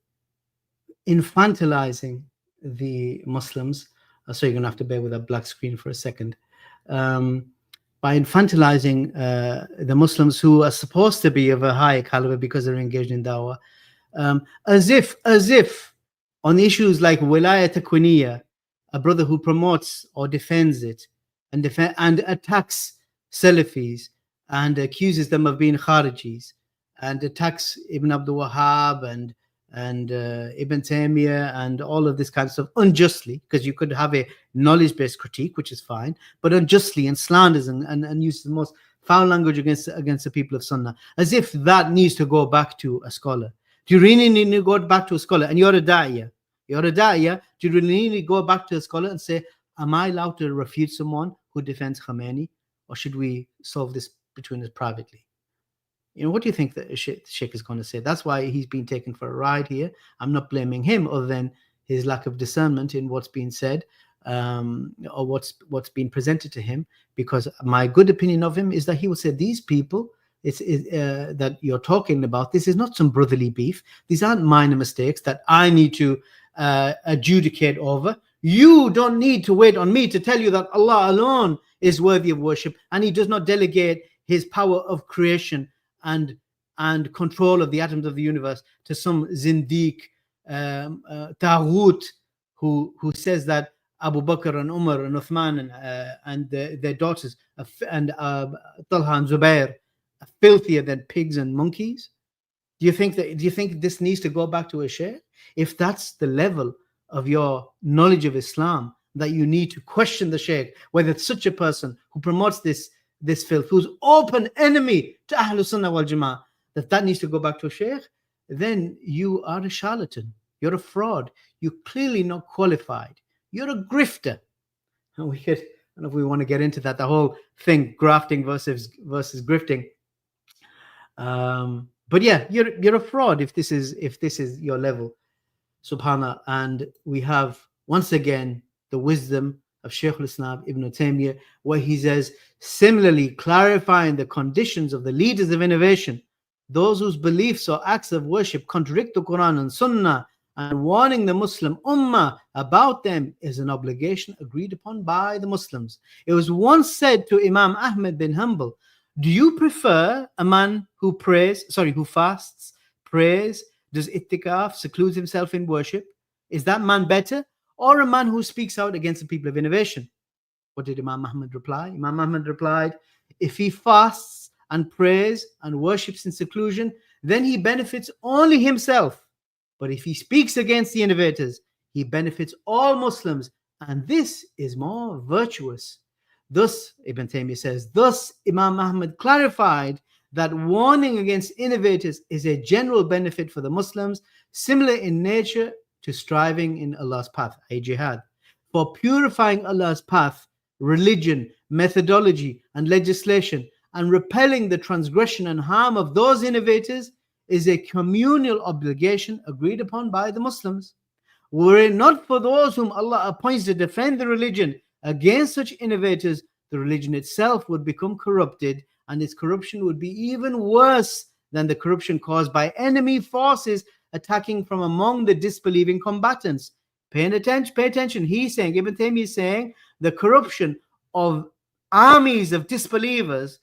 infantilizing the Muslims. So you're going to have to bear with that black screen for a second. by infantilizing the Muslims who are supposed to be of a higher caliber because they're engaged in dawah, as if on issues like wilayat takwiniya, a brother who promotes or defends it and attacks Salafis and accuses them of being Kharijis and attacks Ibn Abdul Wahhab and Ibn Taymiyyah and all of this kind of stuff unjustly, because you could have a knowledge-based critique, which is fine, but unjustly and slanders and uses the most foul language against the people of Sunnah, as if that needs to go back to a scholar. Do you really need to go back to a scholar? And you're a da'iyah. Do you really need to go back to a scholar and say, am I allowed to refute someone who defends Khomeini, or should we solve this between us privately? What do you think the Sheikh is going to say? That's why he's been taken for a ride here. I'm not blaming him other than his lack of discernment in what's being said or what's been presented to him, because my good opinion of him is that he will say, these people that you're talking about, this is not some brotherly beef. These aren't minor mistakes that I need to adjudicate over. You don't need to wait on me to tell you that Allah alone is worthy of worship, and he does not delegate his power of creation and control of the atoms of the universe to some zindiq taghut who says that Abu Bakr and Umar and Uthman and their daughters and Talha and Zubair are filthier than pigs and monkeys. Do you think this needs to go back to a sheikh? If that's the level of your knowledge of Islam, that you need to question the sheikh, whether it's such a person who promotes this filth, who's open enemy to Ahlul Sunnah wal Jama'ah, that needs to go back to a sheikh, then you are a charlatan. You're a fraud. You're clearly not qualified. You're a grifter. And I don't know if we want to get into that, the whole thing, grafting versus grifting. But yeah, you're a fraud if this is your level. Subhanallah. And we have once again the wisdom of Shaykh al-Islam Ibn Taymiyyah, where he says, similarly clarifying the conditions of the leaders of innovation, those whose beliefs or acts of worship contradict the Quran and Sunnah, and warning the Muslim Ummah about them is an obligation agreed upon by the Muslims. It was once said to Imam Ahmad bin Hanbal, do you prefer a man who fasts, prays, does ittikaf, secludes himself in worship? Is that man better? Or a man who speaks out against the people of innovation? What did Imam Ahmad reply? Imam Ahmad replied, if he fasts and prays and worships in seclusion, then he benefits only himself. But if he speaks against the innovators, he benefits all Muslims, and this is more virtuous. Thus, Ibn Taymiyyah says, thus Imam Ahmad clarified that warning against innovators is a general benefit for the Muslims, similar in nature to striving in Allah's path, a jihad. For purifying Allah's path, religion, methodology, and legislation, and repelling the transgression and harm of those innovators is a communal obligation agreed upon by the Muslims. Were it not for those whom Allah appoints to defend the religion against such innovators, the religion itself would become corrupted, and its corruption would be even worse than the corruption caused by enemy forces attacking from among the disbelieving combatants. Pay attention. He's saying, Ibn Taymiyyah is saying, the corruption of armies of disbelievers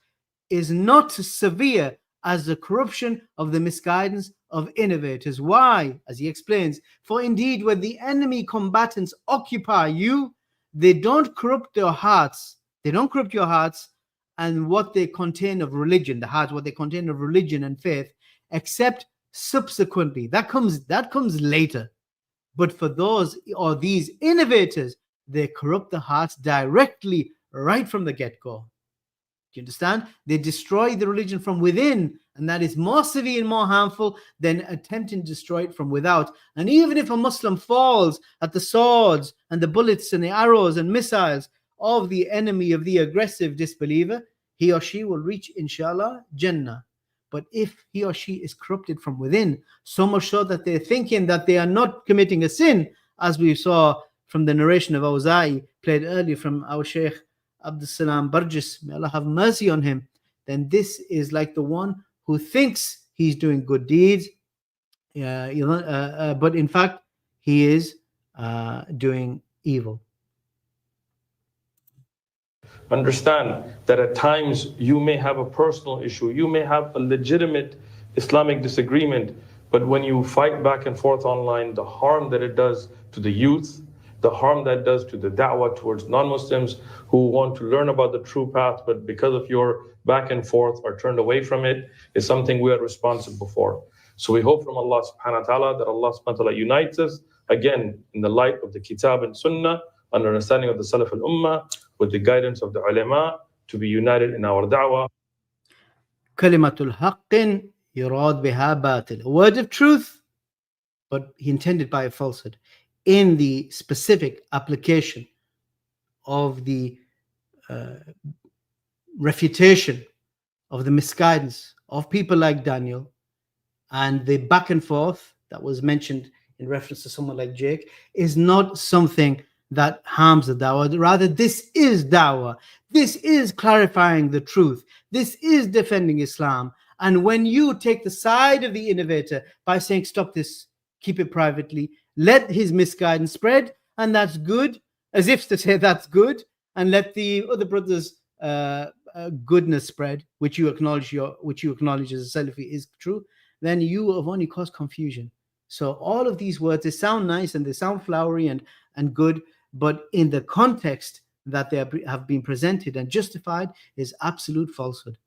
is not as severe as the corruption of the misguidance of innovators. Why? As he explains, for indeed when the enemy combatants occupy you, they don't corrupt your hearts. They don't corrupt your hearts and what they contain of religion, the hearts, what they contain of religion and faith, except subsequently. That comes later. But for those or these innovators, they corrupt the hearts directly right from the get-go. Do you understand? They destroy the religion from within, and that is more severe and more harmful than attempting to destroy it from without. And even if a Muslim falls at the swords and the bullets and the arrows and missiles of the enemy, of the aggressive disbeliever, he or she will reach, inshallah, Jannah. But if he or she is corrupted from within, so much so that they're thinking that they are not committing a sin, as we saw from the narration of Awza'i, played earlier from our Sheikh Abdul Salam Burgess, may Allah have mercy on him, then this is like the one who thinks he's doing good deeds, but in fact he is doing evil. Understand that at times you may have a personal issue, you may have a legitimate Islamic disagreement, but when you fight back and forth online, the harm that it does to the youth, the harm that does to the da'wah towards non-Muslims who want to learn about the true path, but because of your back and forth are turned away from it, is something we are responsible for. So we hope from Allah subhanahu wa ta'ala that Allah subhanahu wa ta'ala unites us, again, in the light of the Kitab and Sunnah, and understanding of the Salaf al-Ummah, with the guidance of the ulama, to be united in our da'wah. Kalimatul haqqin yurad biha batil. A word of truth, but he intended by a falsehood. In the specific application of the refutation of the misguidance of people like Daniel, and the back and forth that was mentioned in reference to someone like Sheikh, is not something that harms the da'wah. Rather, this is da'wah. This is clarifying the truth. This is defending Islam. And when you take the side of the innovator by saying, stop this, keep it privately, let his misguidance spread, and that's good, as if to say that's good, and let the other brothers' goodness spread, which you acknowledge as a Salafi is true, then you have only caused confusion. So all of these words, they sound nice and they sound flowery and good, but in the context that they have been presented and justified is absolute falsehood.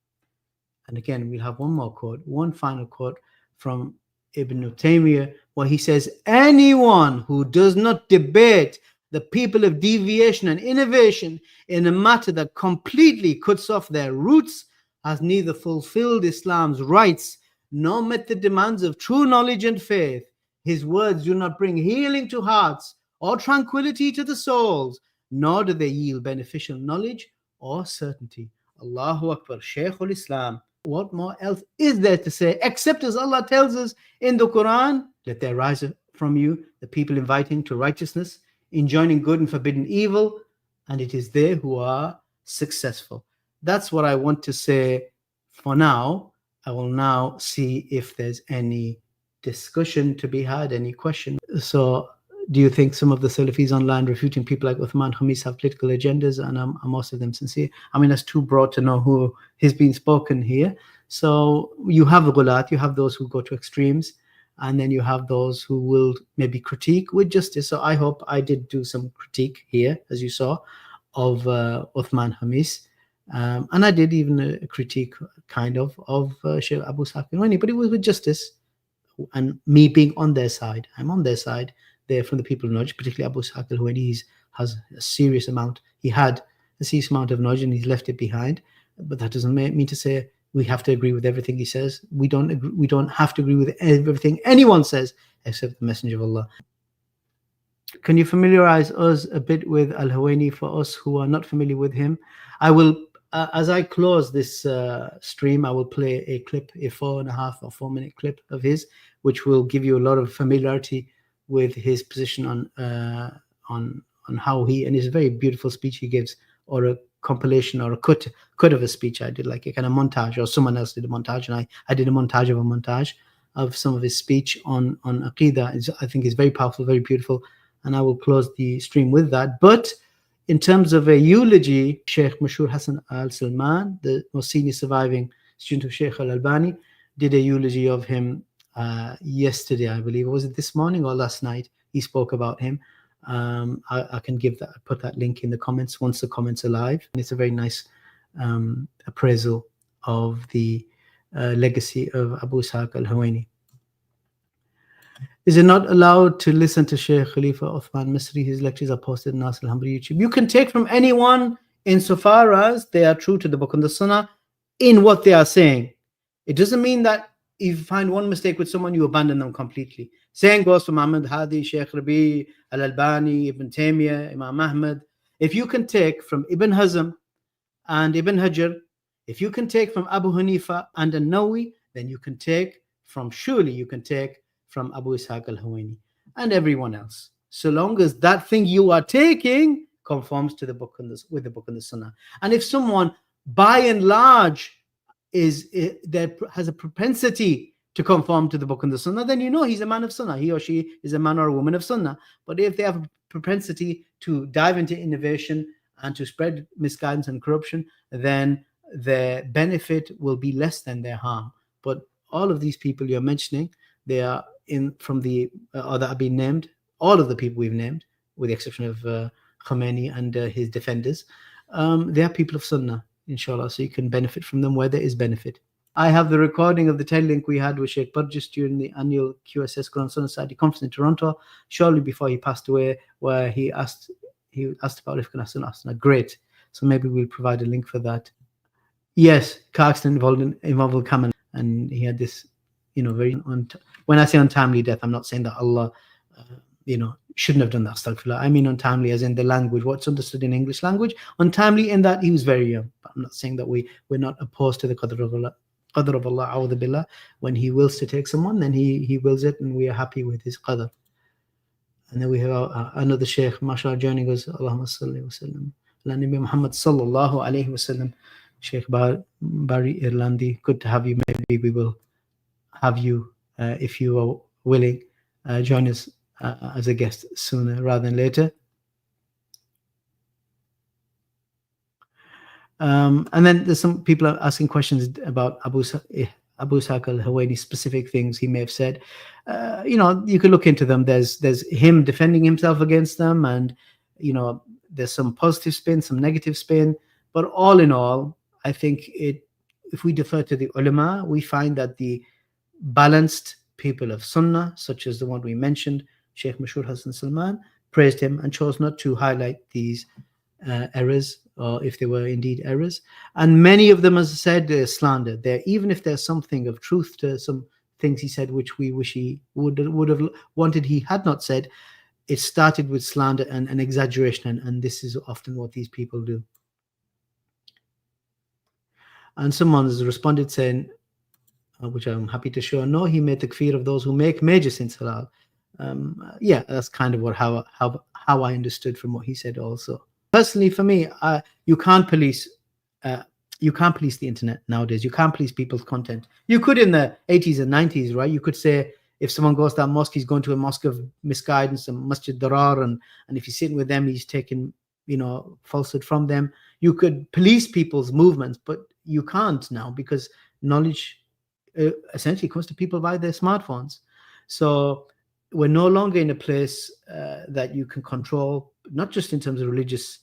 And again, we'll have one more quote, one final quote from Ibn Taymiyyah, where he says, anyone who does not debate the people of deviation and innovation in a matter that completely cuts off their roots has neither fulfilled Islam's rights nor met the demands of true knowledge and faith. His words do not bring healing to hearts or tranquility to the souls, nor do they yield beneficial knowledge or certainty. Allahu Akbar, Shaykh al-Islam. What more else is there to say, except as Allah tells us in the Quran, let there rise from you the people inviting to righteousness, enjoining good and forbidding evil, and it is they who are successful. That's what I want to say for now. I will now see if there's any discussion to be had, any question. So do you think some of the Salafis online refuting people like Uthman, Khamis have political agendas, and are most of them sincere? I mean, that's too broad to know who has been spoken here. So you have the ghulāt, you have those who go to extremes, and then you have those who will maybe critique with justice. So I hope I did do some critique here, as you saw, of Uthman Khamis. And I did even a critique kind of Sheikh Abu Ishaq, but it was with justice and me being on their side. I'm on their side. They're from the people of knowledge, particularly Abu Ishaq al-Huwayni has a serious amount. He had a serious amount of knowledge and he's left it behind. But that doesn't mean to say we have to agree with everything he says. We don't have to agree with everything anyone says except the Messenger of Allah. Can you familiarize us a bit with al-Huwayni for us who are not familiar with him? I will, as I close this stream, I will play a clip, a 4.5 or 4 minute clip of his, which will give you a lot of familiarity with his position on how he, and it's a very beautiful speech he gives, or a compilation or a cut of a speech. I did like a kind of montage, or someone else did a montage, and I did a montage of a montage of some of his speech on Aqidah. I think it's very powerful, very beautiful, and I will close the stream with that. But in terms of a eulogy, Sheikh Mashur Hassan al-Salman, the most senior surviving student of Sheikh al-Albani, did a eulogy of him yesterday, I believe. Was it this morning or last night? He spoke about him. I can put that link in the comments once the comments are live. And it's a very nice appraisal of the legacy of Abu Ishaq al-Huwayni. Is it not allowed to listen to Sheikh Khalifa Uthman Misri? His lectures are posted on Nasr al-Hamra YouTube. You can take from anyone insofar as they are true to the Book and the Sunnah in what they are saying. It doesn't mean that if you find one mistake with someone, you abandon them completely. Same goes for Muhammad Hadi, Sheikh Rabi, al-Albani, Ibn Taymiyyah, Imam Ahmad. If you can take from Ibn Hazm and Ibn Hajar, if you can take from Abu Hanifa and an-Nawawi, then you can take from Abu Ishaq al-Huwayni and everyone else, so long as that thing you are taking conforms to the book and with the Book and the Sunnah. And if someone, by and large, has a propensity to conform to the Book and the Sunnah, then you know he's a man of Sunnah. He or she is a man or a woman of Sunnah. But if they have a propensity to dive into innovation and to spread misguidance and corruption, then their benefit will be less than their harm. But all of these people you're mentioning, they are in from the or that have been named, all of the people we've named, with the exception of Khomeini and his defenders, they are people of Sunnah, inshallah. So you can benefit from them where there is benefit. I have the recording of the telling we had with Sheikh Burgess during the annual QSS Quran Sunnah Society conference in Toronto, shortly before he passed away, where he asked about if Quran Sunnah. Great. So maybe we'll provide a link for that. Yes, car accident involved Kaman, and he had this, very when I say untimely death, I'm not saying that Allah, shouldn't have done that. Astaghfirullah. I mean untimely as in the language, what's understood in English language. Untimely in that he was very young. But I'm not saying that we're not opposed to the qadr of Allah. Qadr of Allah, a'udhu billah. When he wills to take someone, then he wills it, and we are happy with his qadr. And then we have another Sheikh, mashallah, joining us. Allahumma salli wa sallam ala Nabi Muhammad sallallahu alayhi wa sallam. Sheikh Barry Irlandi, good to have you. Maybe we will have you, if you are willing, join us as a guest sooner rather than later. And then there's some people are asking questions about Abu Ishaq al-Huwayni, specific things he may have said. You could look into them. There's him defending himself against them, and there's some positive spin, some negative spin. But all in all, I think if we defer to the ulama, we find that the balanced people of Sunnah, such as the one we mentioned, Sheikh Mashur Hassan Salman, praised him and chose not to highlight these errors, or if they were indeed errors. And many of them, as I said, slander. Even if there's something of truth to some things he said, which we wish he would have wanted he had not said, it started with slander and exaggeration, and this is often what these people do. And someone has responded saying, which I'm happy to show, no, he made takfir of those who make major sins halal. Yeah, that's kind of how I understood from what he said also. Personally, for me, you can't police the internet nowadays. You can't police people's content. You could in the 80s and 90s, right? You could say if someone goes to that mosque, he's going to a mosque of misguidance, a masjid darar, and if he's sitting with them, he's taking falsehood from them. You could police people's movements, but you can't now, because knowledge essentially comes to people via their smartphones. So we're no longer in a place that you can control, not just in terms of religious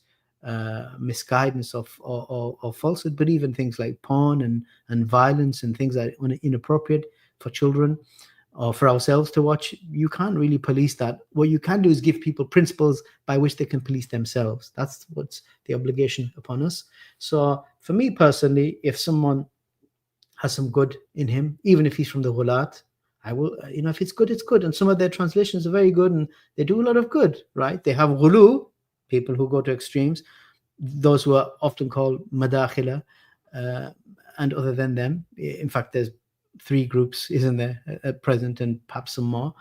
misguidance or falsehood, but even things like porn and violence and things that are inappropriate for children or for ourselves to watch. You can't really police that. What you can do is give people principles by which they can police themselves. That's what's the obligation upon us. So for me personally, if someone has some good in him, even if he's from the ghulāt, I will, if it's good, it's good. And some of their translations are very good, and they do a lot of good, right? They have ghulu, people who go to extremes, those who are often called madakhila, and other than them. In fact, there's 3 groups, isn't there, at present, and perhaps some more.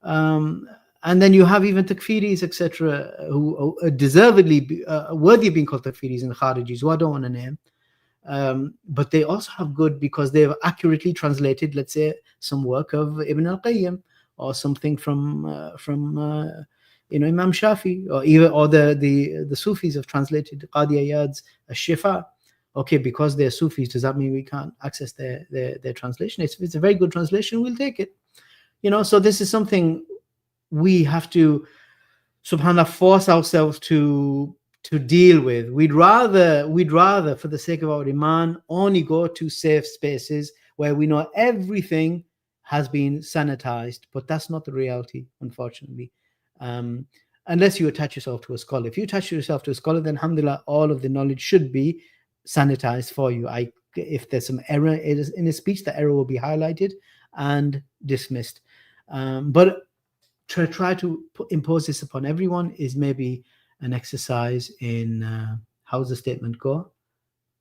And then you have even takfiris, etc., who are deservedly worthy of being called takfiris and kharijis, who I don't want to name. But they also have good because they've accurately translated, let's say, some work of Ibn al-Qayyim, or something from Imam Shafi, or the Sufis have translated Qadi Ayad's Shifa. Okay, because they're Sufis, does that mean we can't access their translation? It's a very good translation, we'll take it. So this is something we have to, subhanAllah, force ourselves to deal with. We'd rather, for the sake of our iman, only go to safe spaces where we know everything has been sanitized. But that's not the reality, unfortunately. Unless you attach yourself to a scholar. If you attach yourself to a scholar, then alhamdulillah, all of the knowledge should be sanitized for you. If there's some error in a speech, the error will be highlighted and dismissed. But to try to impose this upon everyone is maybe an exercise in how's the statement go?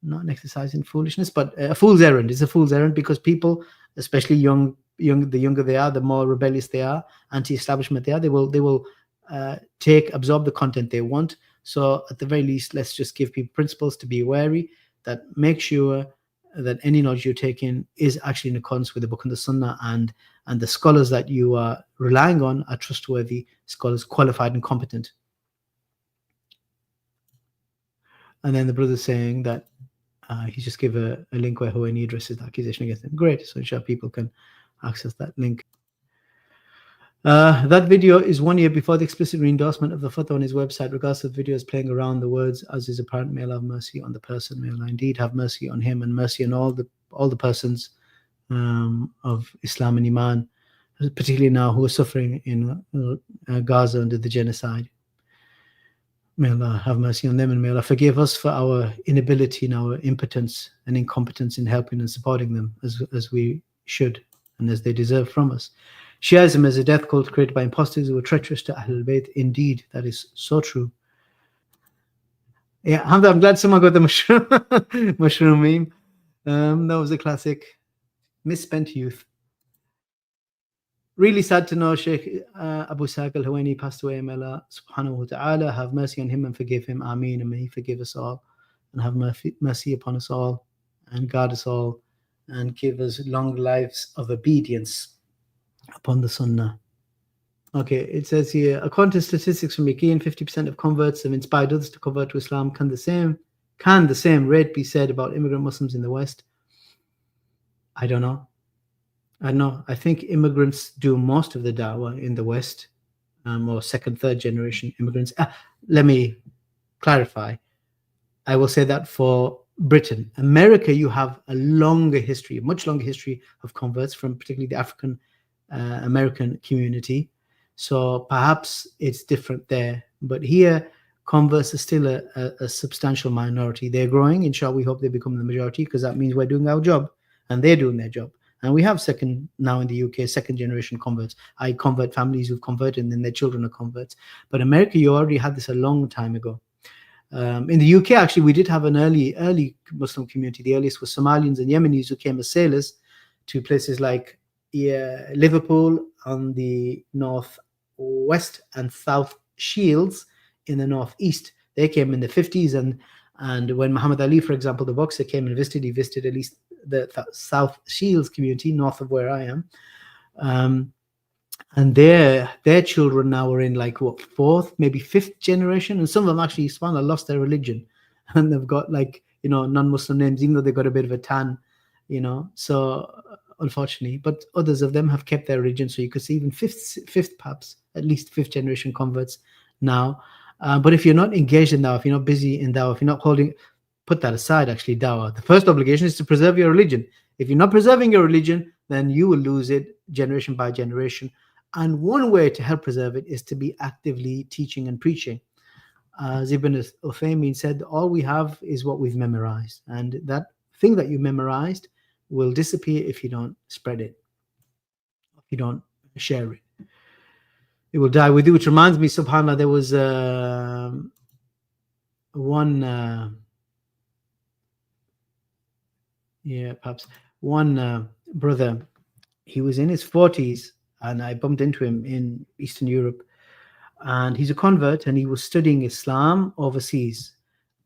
Not an exercise in foolishness, but a fool's errand. It's a fool's errand because people, especially the younger they are, the more rebellious they are, anti-establishment they are, they will absorb the content they want. So at the very least, let's just give people principles to be wary, that make sure that any knowledge you take in is actually in accordance with the book and the sunnah, and the scholars that you are relying on are trustworthy scholars, qualified and competent. And then the brother saying that he just gave a link where Huwayni addresses the accusation against him. Great. So inshallah people can access that link. That video is 1 year before the explicit re-endorsement of the fatwa on his website. Regardless of the video is playing around the words, as is apparent, may Allah have mercy on the person. May Allah indeed have mercy on him and mercy on all the persons of Islam and Iman, particularly now who are suffering in Gaza under the genocide. May Allah have mercy on them, and may Allah forgive us for our inability and our impotence and incompetence in helping and supporting them as we should and as they deserve from us. Shiaism is a death cult created by impostors who were treacherous to Ahlul Bayt. Indeed, that is so true. Yeah, Hamza, I'm glad someone got the mushroom meme. That was a classic. Misspent youth. Really sad to know Sheikh Abu Ishaq al-Huwayni passed away. May Allah subhanahu wa ta'ala have mercy on him and forgive him. Ameen. And may he forgive us all and have mercy upon us all and guard us all and give us long lives of obedience upon the Sunnah. Okay, it says here, according to statistics from Yaqeen, 50% of converts have inspired others to convert to Islam. Can the same rate be said about immigrant Muslims in the West? I don't know. I think immigrants do most of the da'wah in the West, or second, third generation immigrants. Let me clarify. I will say that for Britain. America, you have a longer history, a much longer history of converts from particularly the African American community. So perhaps it's different there. But here, converts are still a substantial minority. They're growing. Inshallah, we hope they become the majority, because that means we're doing our job and they're doing their job. And we have now in the UK, second generation converts. I convert families who've converted and then their children are converts. But America, you already had this a long time ago. In the UK, actually, we did have an early Muslim community. The earliest was Somalians and Yemenis who came as sailors to places like Liverpool on the northwest and South Shields in the northeast. They came in the 50s, and when Muhammad Ali, for example, the boxer, came and visited, he visited at least the South Shields community north of where I am. And their children now are in like what, fourth, maybe fifth generation, and some of them actually lost their religion, and they've got like, you know, non-Muslim names, even though they've got a bit of a tan, you know. So unfortunately, but others of them have kept their religion. So you could see even fifth perhaps, at least fifth generation converts now. But if you're not engaged in dawah, if you're not busy in dawah, if you're not put that aside, actually, dawah, the first obligation is to preserve your religion. If you're not preserving your religion, then you will lose it generation by generation. And one way to help preserve it is to be actively teaching and preaching. As Ibn Uthman said, all we have is what we've memorized. And that thing that you memorized will disappear if you don't spread it, if you don't share it. It will die with you, which reminds me, subhanAllah, there was one brother, he was in his 40s, and I bumped into him in Eastern Europe, and he's a convert, and he was studying Islam overseas,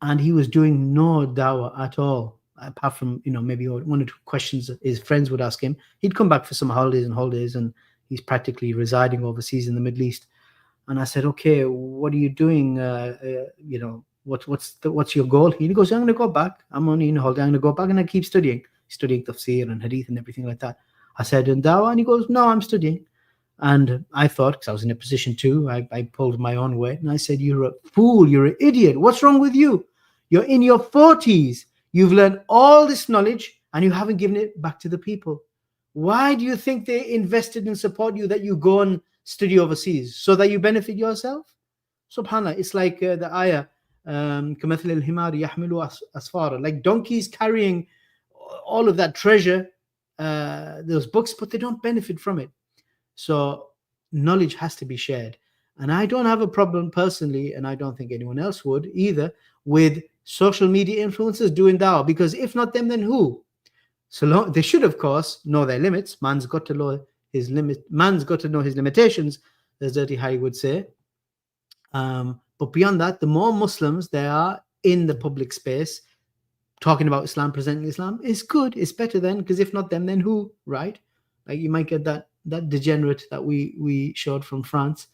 and he was doing no dawah at all, apart from, you know, maybe one or two questions his friends would ask him. He'd come back for some holidays, and he's practically residing overseas in the Middle East. And I said, okay, what are you doing? You know, what's your goal? He goes, I'm going to go back. I'm only in a holiday. I'm going to go back and I keep studying tafsir and hadith and everything like that. I said, in dawah? And he goes, no, I'm studying. And I thought, because I was in a position too, I pulled my own weight, and I said, you're a fool, you're an idiot. What's wrong with you? You're in your 40s. You've learned all this knowledge and you haven't given it back to the people. Why do you think they invested and support you that you go and study overseas? So that you benefit yourself? SubhanAllah, it's like the ayah, كَمَثْلِ الْحِمَارِ يَحْمِلُ أَسْفَارًا, like donkeys carrying all of that treasure, those books, but they don't benefit from it. So knowledge has to be shared. And I don't have a problem personally, and I don't think anyone else would either, with social media influencers doing dawah, because if not them, then who? So they should, of course, know their limits. Man's got to know his limit. Man's got to know his limitations, as Dirty Harry would say. But beyond that, the more Muslims there are in the public space talking about Islam, presenting Islam, is good. It's better then, because if not them, then who? Right? Like you might get that degenerate that we showed from France.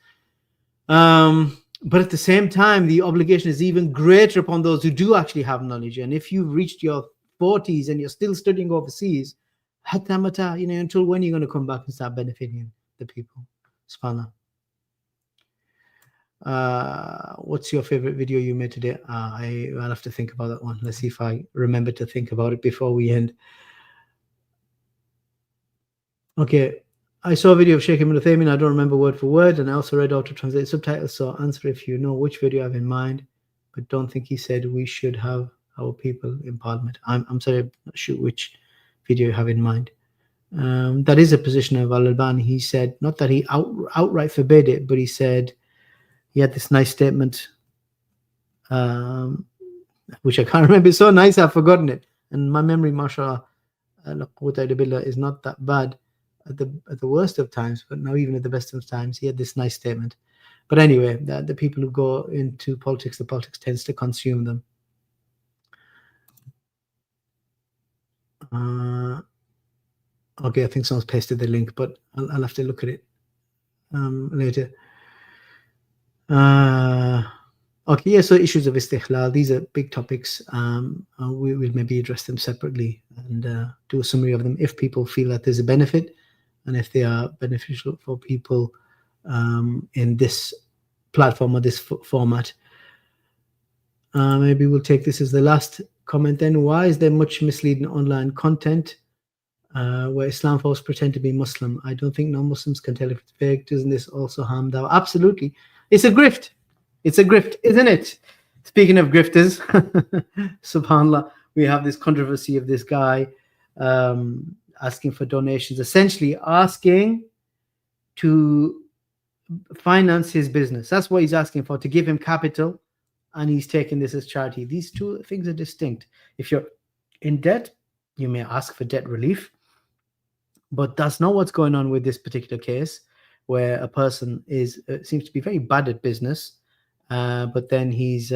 But at the same time, the obligation is even greater upon those who do actually have knowledge. And if you've reached your 40s and you're still studying overseas, hatta mata, until when you're going to come back and start benefiting the people? SubhanAllah. What's your favorite video you made today? I'll have to think about that one. Let's see if I remember to think about it before we end. Okay, I saw a video of Sheikh Ibn Uthaymin. I don't remember word for word, and I also read how to translate subtitles. So answer if you know which video I have in mind, but don't think he said we should have our people in Parliament. I'm sorry, I'm not sure which video you have in mind. That is a position of Al-Albani. He said, not that he outright forbade it, but he said, he had this nice statement, which I can't remember. It's so nice, I've forgotten it. And my memory, mashallah, is not that bad at the worst of times, but now even at the best of times, he had this nice statement. But anyway, the people who go into politics, the politics tends to consume them. Okay, I think someone's pasted the link, but I'll have to look at it later. Okay, yeah, so issues of istikhlal, these are big topics. We will maybe address them separately and do a summary of them if people feel that there's a benefit and if they are beneficial for people in this platform or this format. Maybe we'll take this as the last comment then. Why is there much misleading online content where Islam folks pretend to be Muslim? I don't think non-Muslims can tell if it's fake. Doesn't this also harm Dawah? Absolutely. It's a grift. It's a grift, isn't it? Speaking of grifters, subhanAllah, we have this controversy of this guy asking for donations, essentially asking to finance his business. That's what he's asking for, to give him capital, and he's taking this as charity. These two things are distinct. If you're in debt, you may ask for debt relief, but that's not what's going on with this particular case, where a person seems to be very bad at business, but then he's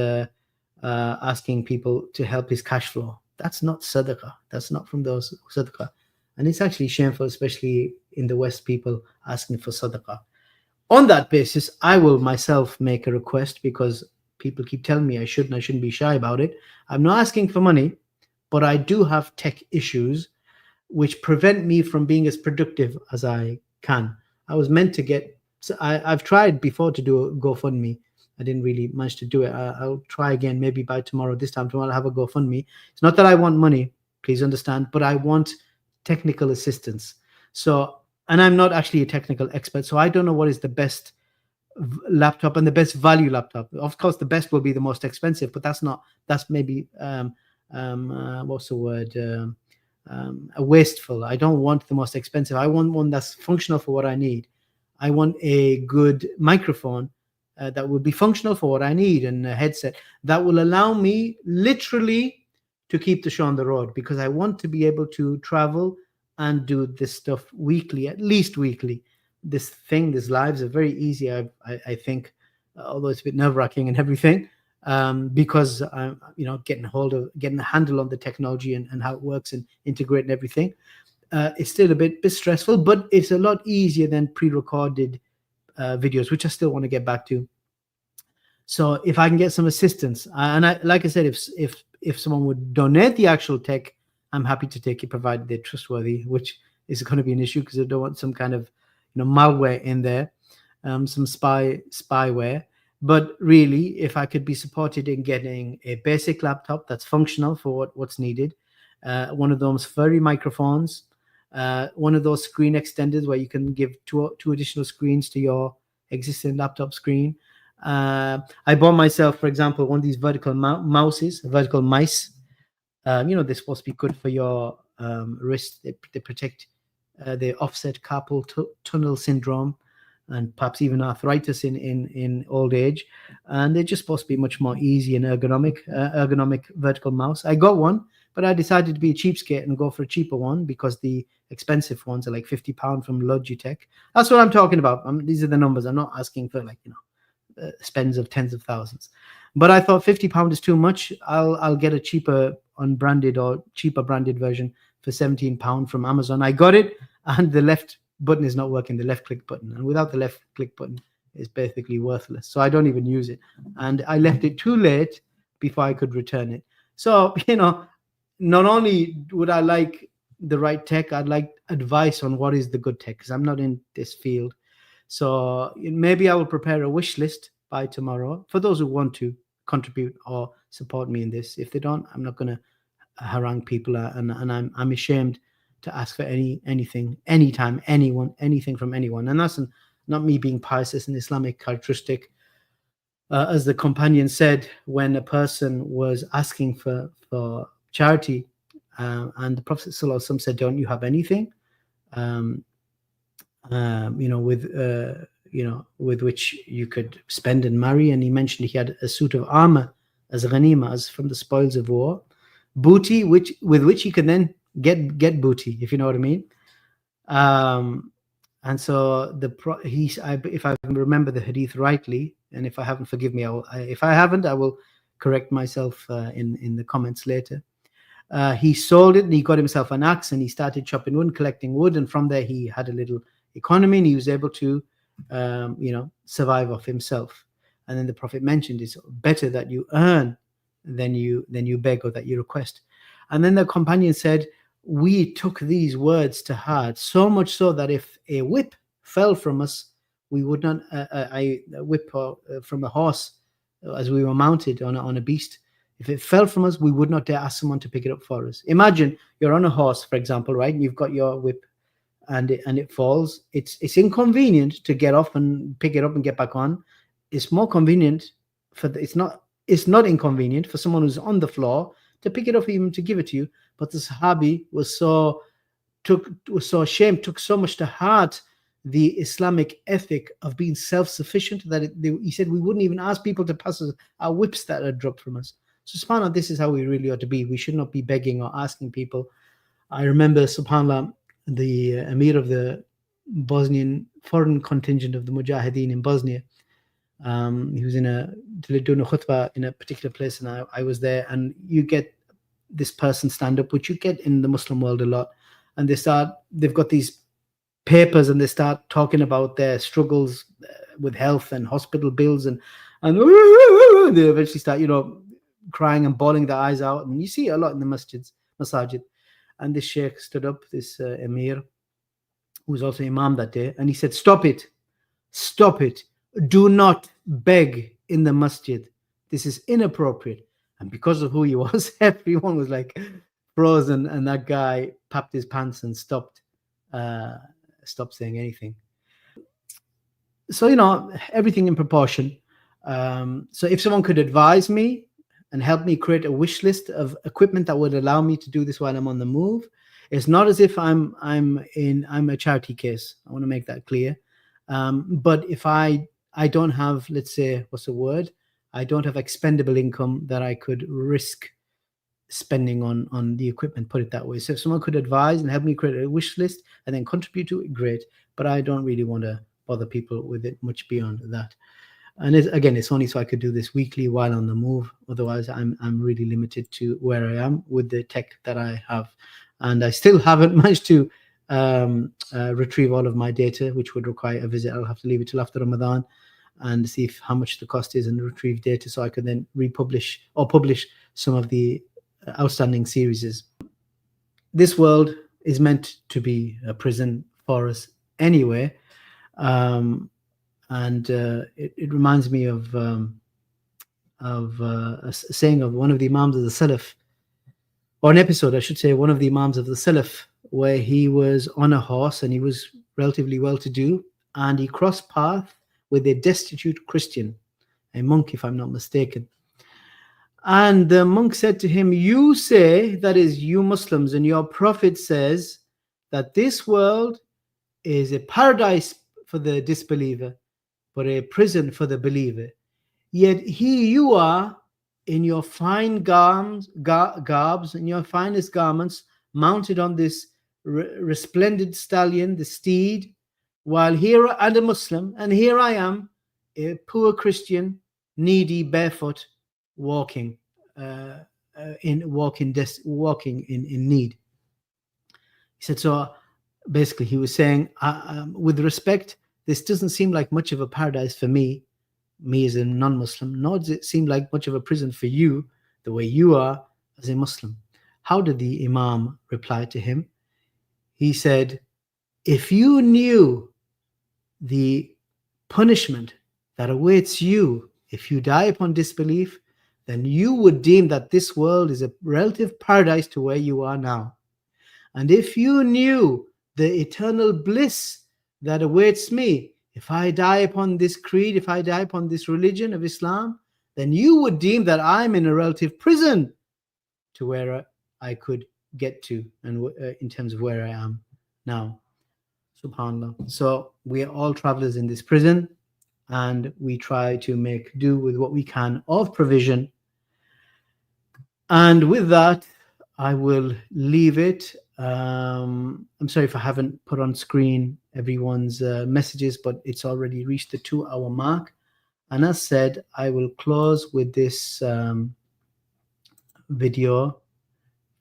asking people to help his cash flow. That's not sadaqah. That's not from those sadaqah. And it's actually shameful, especially in the West, people asking for sadaqah. On that basis, I will myself make a request, because people keep telling me I shouldn't be shy about it. I'm not asking for money, but I do have tech issues which prevent me from being as productive as I can. I was meant to get, so I've tried before to do a GoFundMe. I didn't really manage to do it. I'll try again, maybe by tomorrow. This time tomorrow I'll have a GoFundMe. It's not that I want money, please understand, but I want technical assistance. So, and I'm not actually a technical expert, so I don't know what is the best laptop and the best value laptop. Of course, the best will be the most expensive, but that's maybe what's the word? Wasteful. I don't want the most expensive. I want one that's functional for what I need. I want a good microphone that will be functional for what I need, and a headset that will allow me literally to keep the show on the road, because I want to be able to travel and do this stuff weekly, at least weekly. These lives are very easy, I think, although it's a bit nerve-wracking and everything, because I'm, getting a handle on the technology and how it works and integrating everything. It's still a bit stressful, but it's a lot easier than pre-recorded videos, which I still want to get back to. So if I can get some assistance, like I said, if someone would donate the actual tech, I'm happy to take it, provided they're trustworthy, which is going to be an issue, because I don't want some kind of malware in there, some spyware. But really, if I could be supported in getting a basic laptop that's functional for what's needed, one of those furry microphones, one of those screen extenders where you can give two additional screens to your existing laptop screen. I bought myself, for example, one of these vertical vertical mice. They're supposed to be good for your wrist. They protect the offset carpal tunnel syndrome, and perhaps even arthritis in old age. And they're just supposed to be much more easy and ergonomic vertical mouse. I got one, but I decided to be a cheapskate and go for a cheaper one, because the expensive ones are like £50 from Logitech. That's what I'm talking about. These are the numbers. I'm not asking for spends of tens of thousands. But I thought £50 is too much. I'll get a cheaper unbranded or cheaper branded version for £17 from Amazon. I got it, and the left button is not working, the left click button. And without the left click button, is basically worthless. So I don't even use it. And I left it too late before I could return it. So, not only would I like the right tech, I'd like advice on what is the good tech, because I'm not in this field. So maybe I will prepare a wish list by tomorrow for those who want to contribute or support me in this. If they don't, I'm not going to harangue people, and I'm ashamed to ask for anything, anytime, anything from anyone. And that's not me being pious. It's an Islamic characteristic. As the companion said, when a person was asking for charity, and the Prophet ﷺ said, "Don't you have anything, with which you could spend and marry?" And he mentioned he had a suit of armor as ghanima, as from the spoils of war, booty, with which he could then get booty, if you know what I mean. And so if I remember the hadith rightly, and if I haven't, forgive me. If I haven't, I will correct myself in the comments later. He sold it and he got himself an axe and he started chopping wood, collecting wood, and from there he had a little economy and he was able to survive off himself. And then the Prophet mentioned it's better that you earn than you beg or that you request. And then the companion said, we took these words to heart, so much so that if a whip fell from us, we would not a whip from a horse as we were mounted on a beast. If it fell from us, we would not dare ask someone to pick it up for us. Imagine you're on a horse, for example, right? And you've got your whip and it falls. It's inconvenient to get off and pick it up and get back on. It's more convenient it's not inconvenient for someone who's on the floor to pick it up, even to give it to you. But the Sahabi was so ashamed, took so much to heart the Islamic ethic of being self-sufficient that he said we wouldn't even ask people to pass us our whips that are dropped from us. So subhanAllah, this is how we really ought to be. We should not be begging or asking people. I remember, subhanAllah, the Emir of the Bosnian foreign contingent of the Mujahideen in Bosnia. He was doing a khutbah in a particular place, and I was there. And you get this person stand up, which you get in the Muslim world a lot, and they've got these papers and they start talking about their struggles with health and hospital bills, and they eventually start crying and bawling their eyes out. And you see it a lot in the masajid. And this Sheikh stood up, this Emir, who was also Imam that day, and he said, stop it, do not beg in the masjid, this is inappropriate. And because of who he was, everyone was like frozen, and that guy papped his pants and stopped saying anything. So everything in proportion. So if someone could advise me and help me create a wish list of equipment that would allow me to do this while I'm on the move. It's not as if I'm a charity case. I want to make that clear. But if I don't have, let's say, I don't have expendable income that I could risk spending on the equipment, put it that way. So if someone could advise and help me create a wish list and then contribute to it, great. But I don't really want to bother people with it much beyond that. And it's only so I could do this weekly while on the move. Otherwise, I'm really limited to where I am with the tech that I have. And I still haven't managed to retrieve all of my data, which would require a visit. I'll have to leave it till after Ramadan and see how much the cost is and retrieve data so I could then republish or publish some of the outstanding series. This world is meant to be a prison for us anyway. And it reminds me of a saying of one of the Imams of the Salaf, or an episode, I should say, one of the Imams of the Salaf, where he was on a horse and he was relatively well-to-do, and he crossed path with a destitute Christian, a monk, if I'm not mistaken. And the monk said to him, you say, that is, you Muslims, and your Prophet says that this world is a paradise for the disbeliever, but a prison for the believer. Yet here you are in your fine garbs, in your finest garments, mounted on this resplendent stallion, the steed, while here and a Muslim, and here I am, a poor Christian, needy, barefoot, walking in need. He said, so basically he was saying, with respect, this doesn't seem like much of a paradise for me as a non-Muslim, nor does it seem like much of a prison for you, the way you are as a Muslim. How did the Imam reply to him? He said, if you knew the punishment that awaits you if you die upon disbelief, then you would deem that this world is a relative paradise to where you are now. And if you knew the eternal bliss that awaits me if I die upon this creed, if I die upon this religion of Islam, then you would deem that I'm in a relative prison to where I could get to, and in terms of where I am now. SubhanAllah. So we are all travelers in this prison, and we try to make do with what we can of provision. And with that, I will leave it. I'm sorry if I haven't put on screen everyone's messages, but it's already reached the 2-hour mark. And as said, I will close with this video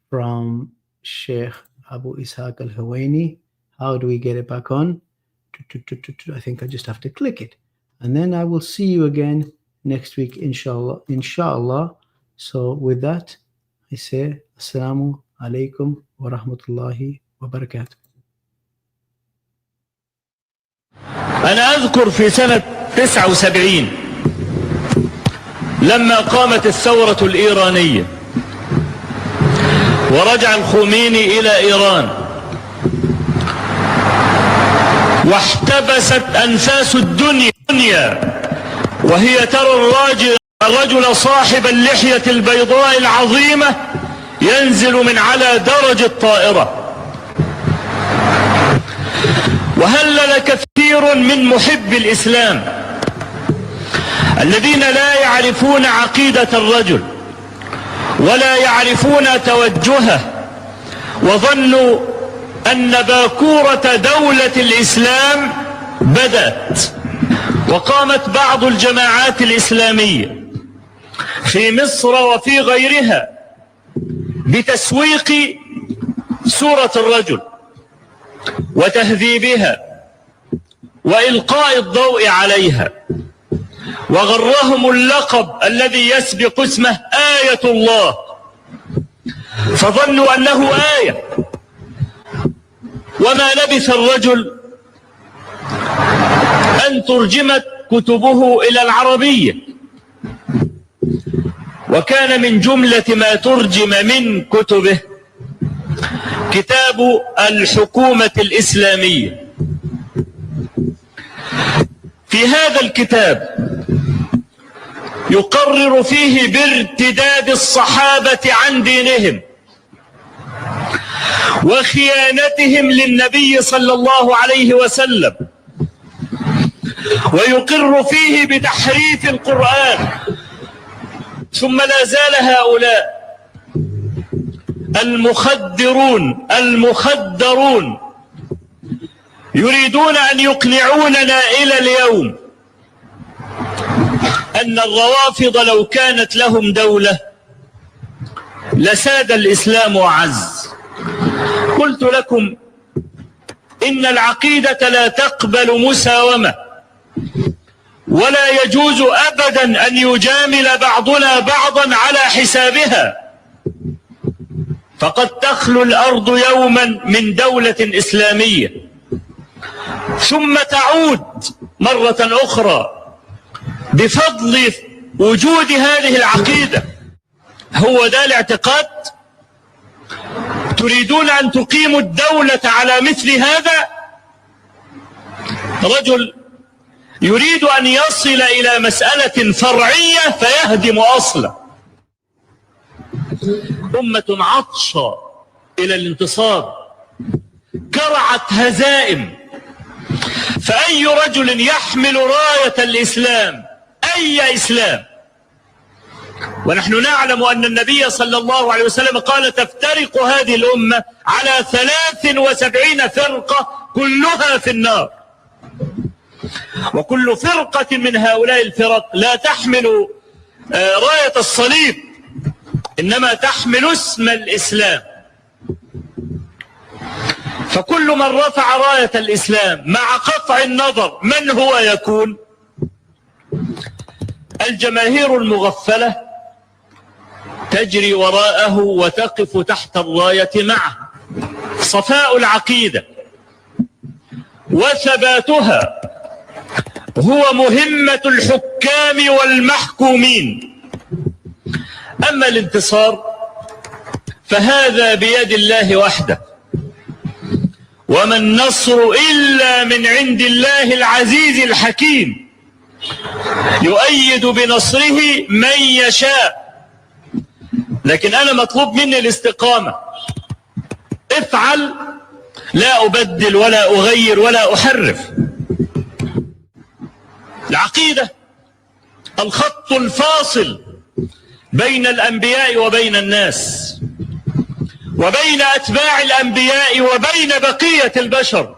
from Sheikh Abu Ishaq al-Huwayni. How do we get it back on? I think I just have to click it. And then I will see you again next week, inshallah. Inshallah. So with that, I say, Assalamu alaikum wa rahmatullahi wa barakatuh. أنا أذكر في سنة 79 لما قامت الثورة الإيرانية ورجع الخميني إلى إيران واحتبست أنفاس الدنيا وهي ترى الرجل صاحب اللحية البيضاء العظيمة ينزل من على درج الطائرة. وهلل كثير من محب الإسلام الذين لا يعرفون عقيدة الرجل ولا يعرفون توجهه، وظنوا أن باكورة دولة الإسلام بدأت. وقامت بعض الجماعات الإسلامية في مصر وفي غيرها بتسويق سورة الرجل وتهذيبها وإلقاء الضوء عليها، وغرهم اللقب الذي يسبق اسمه آية الله، فظنوا أنه آية. وما لبث الرجل أن ترجمت كتبه إلى العربية، وكان من جملة ما ترجم من كتبه كتاب الحكومة الإسلامية. في هذا الكتاب يقرر فيه بارتداد الصحابة عن دينهم وخيانتهم للنبي صلى الله عليه وسلم، ويقر فيه بتحريف القرآن. ثم لا زال هؤلاء المخدرون يريدون أن يقنعوننا إلى اليوم أن الروافض لو كانت لهم دولة لساد الإسلام وعز. قلت لكم إن العقيدة لا تقبل مساومة، ولا يجوز أبدا أن يجامل بعضنا بعضا على حسابها، فقد تخلو الأرض يوما من دولة إسلامية ثم تعود مرة أخرى بفضل وجود هذه العقيدة. هو ده الاعتقاد؟ تريدون أن تقيموا الدولة على مثل هذا؟ رجل يريد أن يصل إلى مسألة فرعية فيهدم أصلا. أمة عطشة إلى الانتصار، كرعت هزائم، فأي رجل يحمل راية الإسلام، أي إسلام، ونحن نعلم أن النبي صلى الله عليه وسلم قال تفترق هذه الأمة على 73 فرقة كلها في النار، وكل فرقة من هؤلاء الفرق لا تحمل راية الصليب، إنما تحمل اسم الإسلام. فكل من رفع راية الإسلام مع قطع النظر من هو يكون؟ الجماهير المغفلة تجري وراءه وتقف تحت الراية معه. صفاء العقيدة وثباتها هو مهمة الحكام والمحكومين. أما الانتصار فهذا بيد الله وحده، وما النصر إلا من عند الله العزيز الحكيم، يؤيد بنصره من يشاء. لكن أنا مطلوب مني الاستقامة. افعل، لا أبدل ولا أغير ولا أحرف. العقيدة الخط الفاصل بين الأنبياء وبين الناس، وبين أتباع الأنبياء وبين بقية البشر،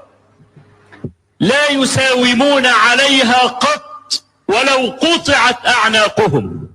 لا يساومون عليها قط ولو قطعت أعناقهم.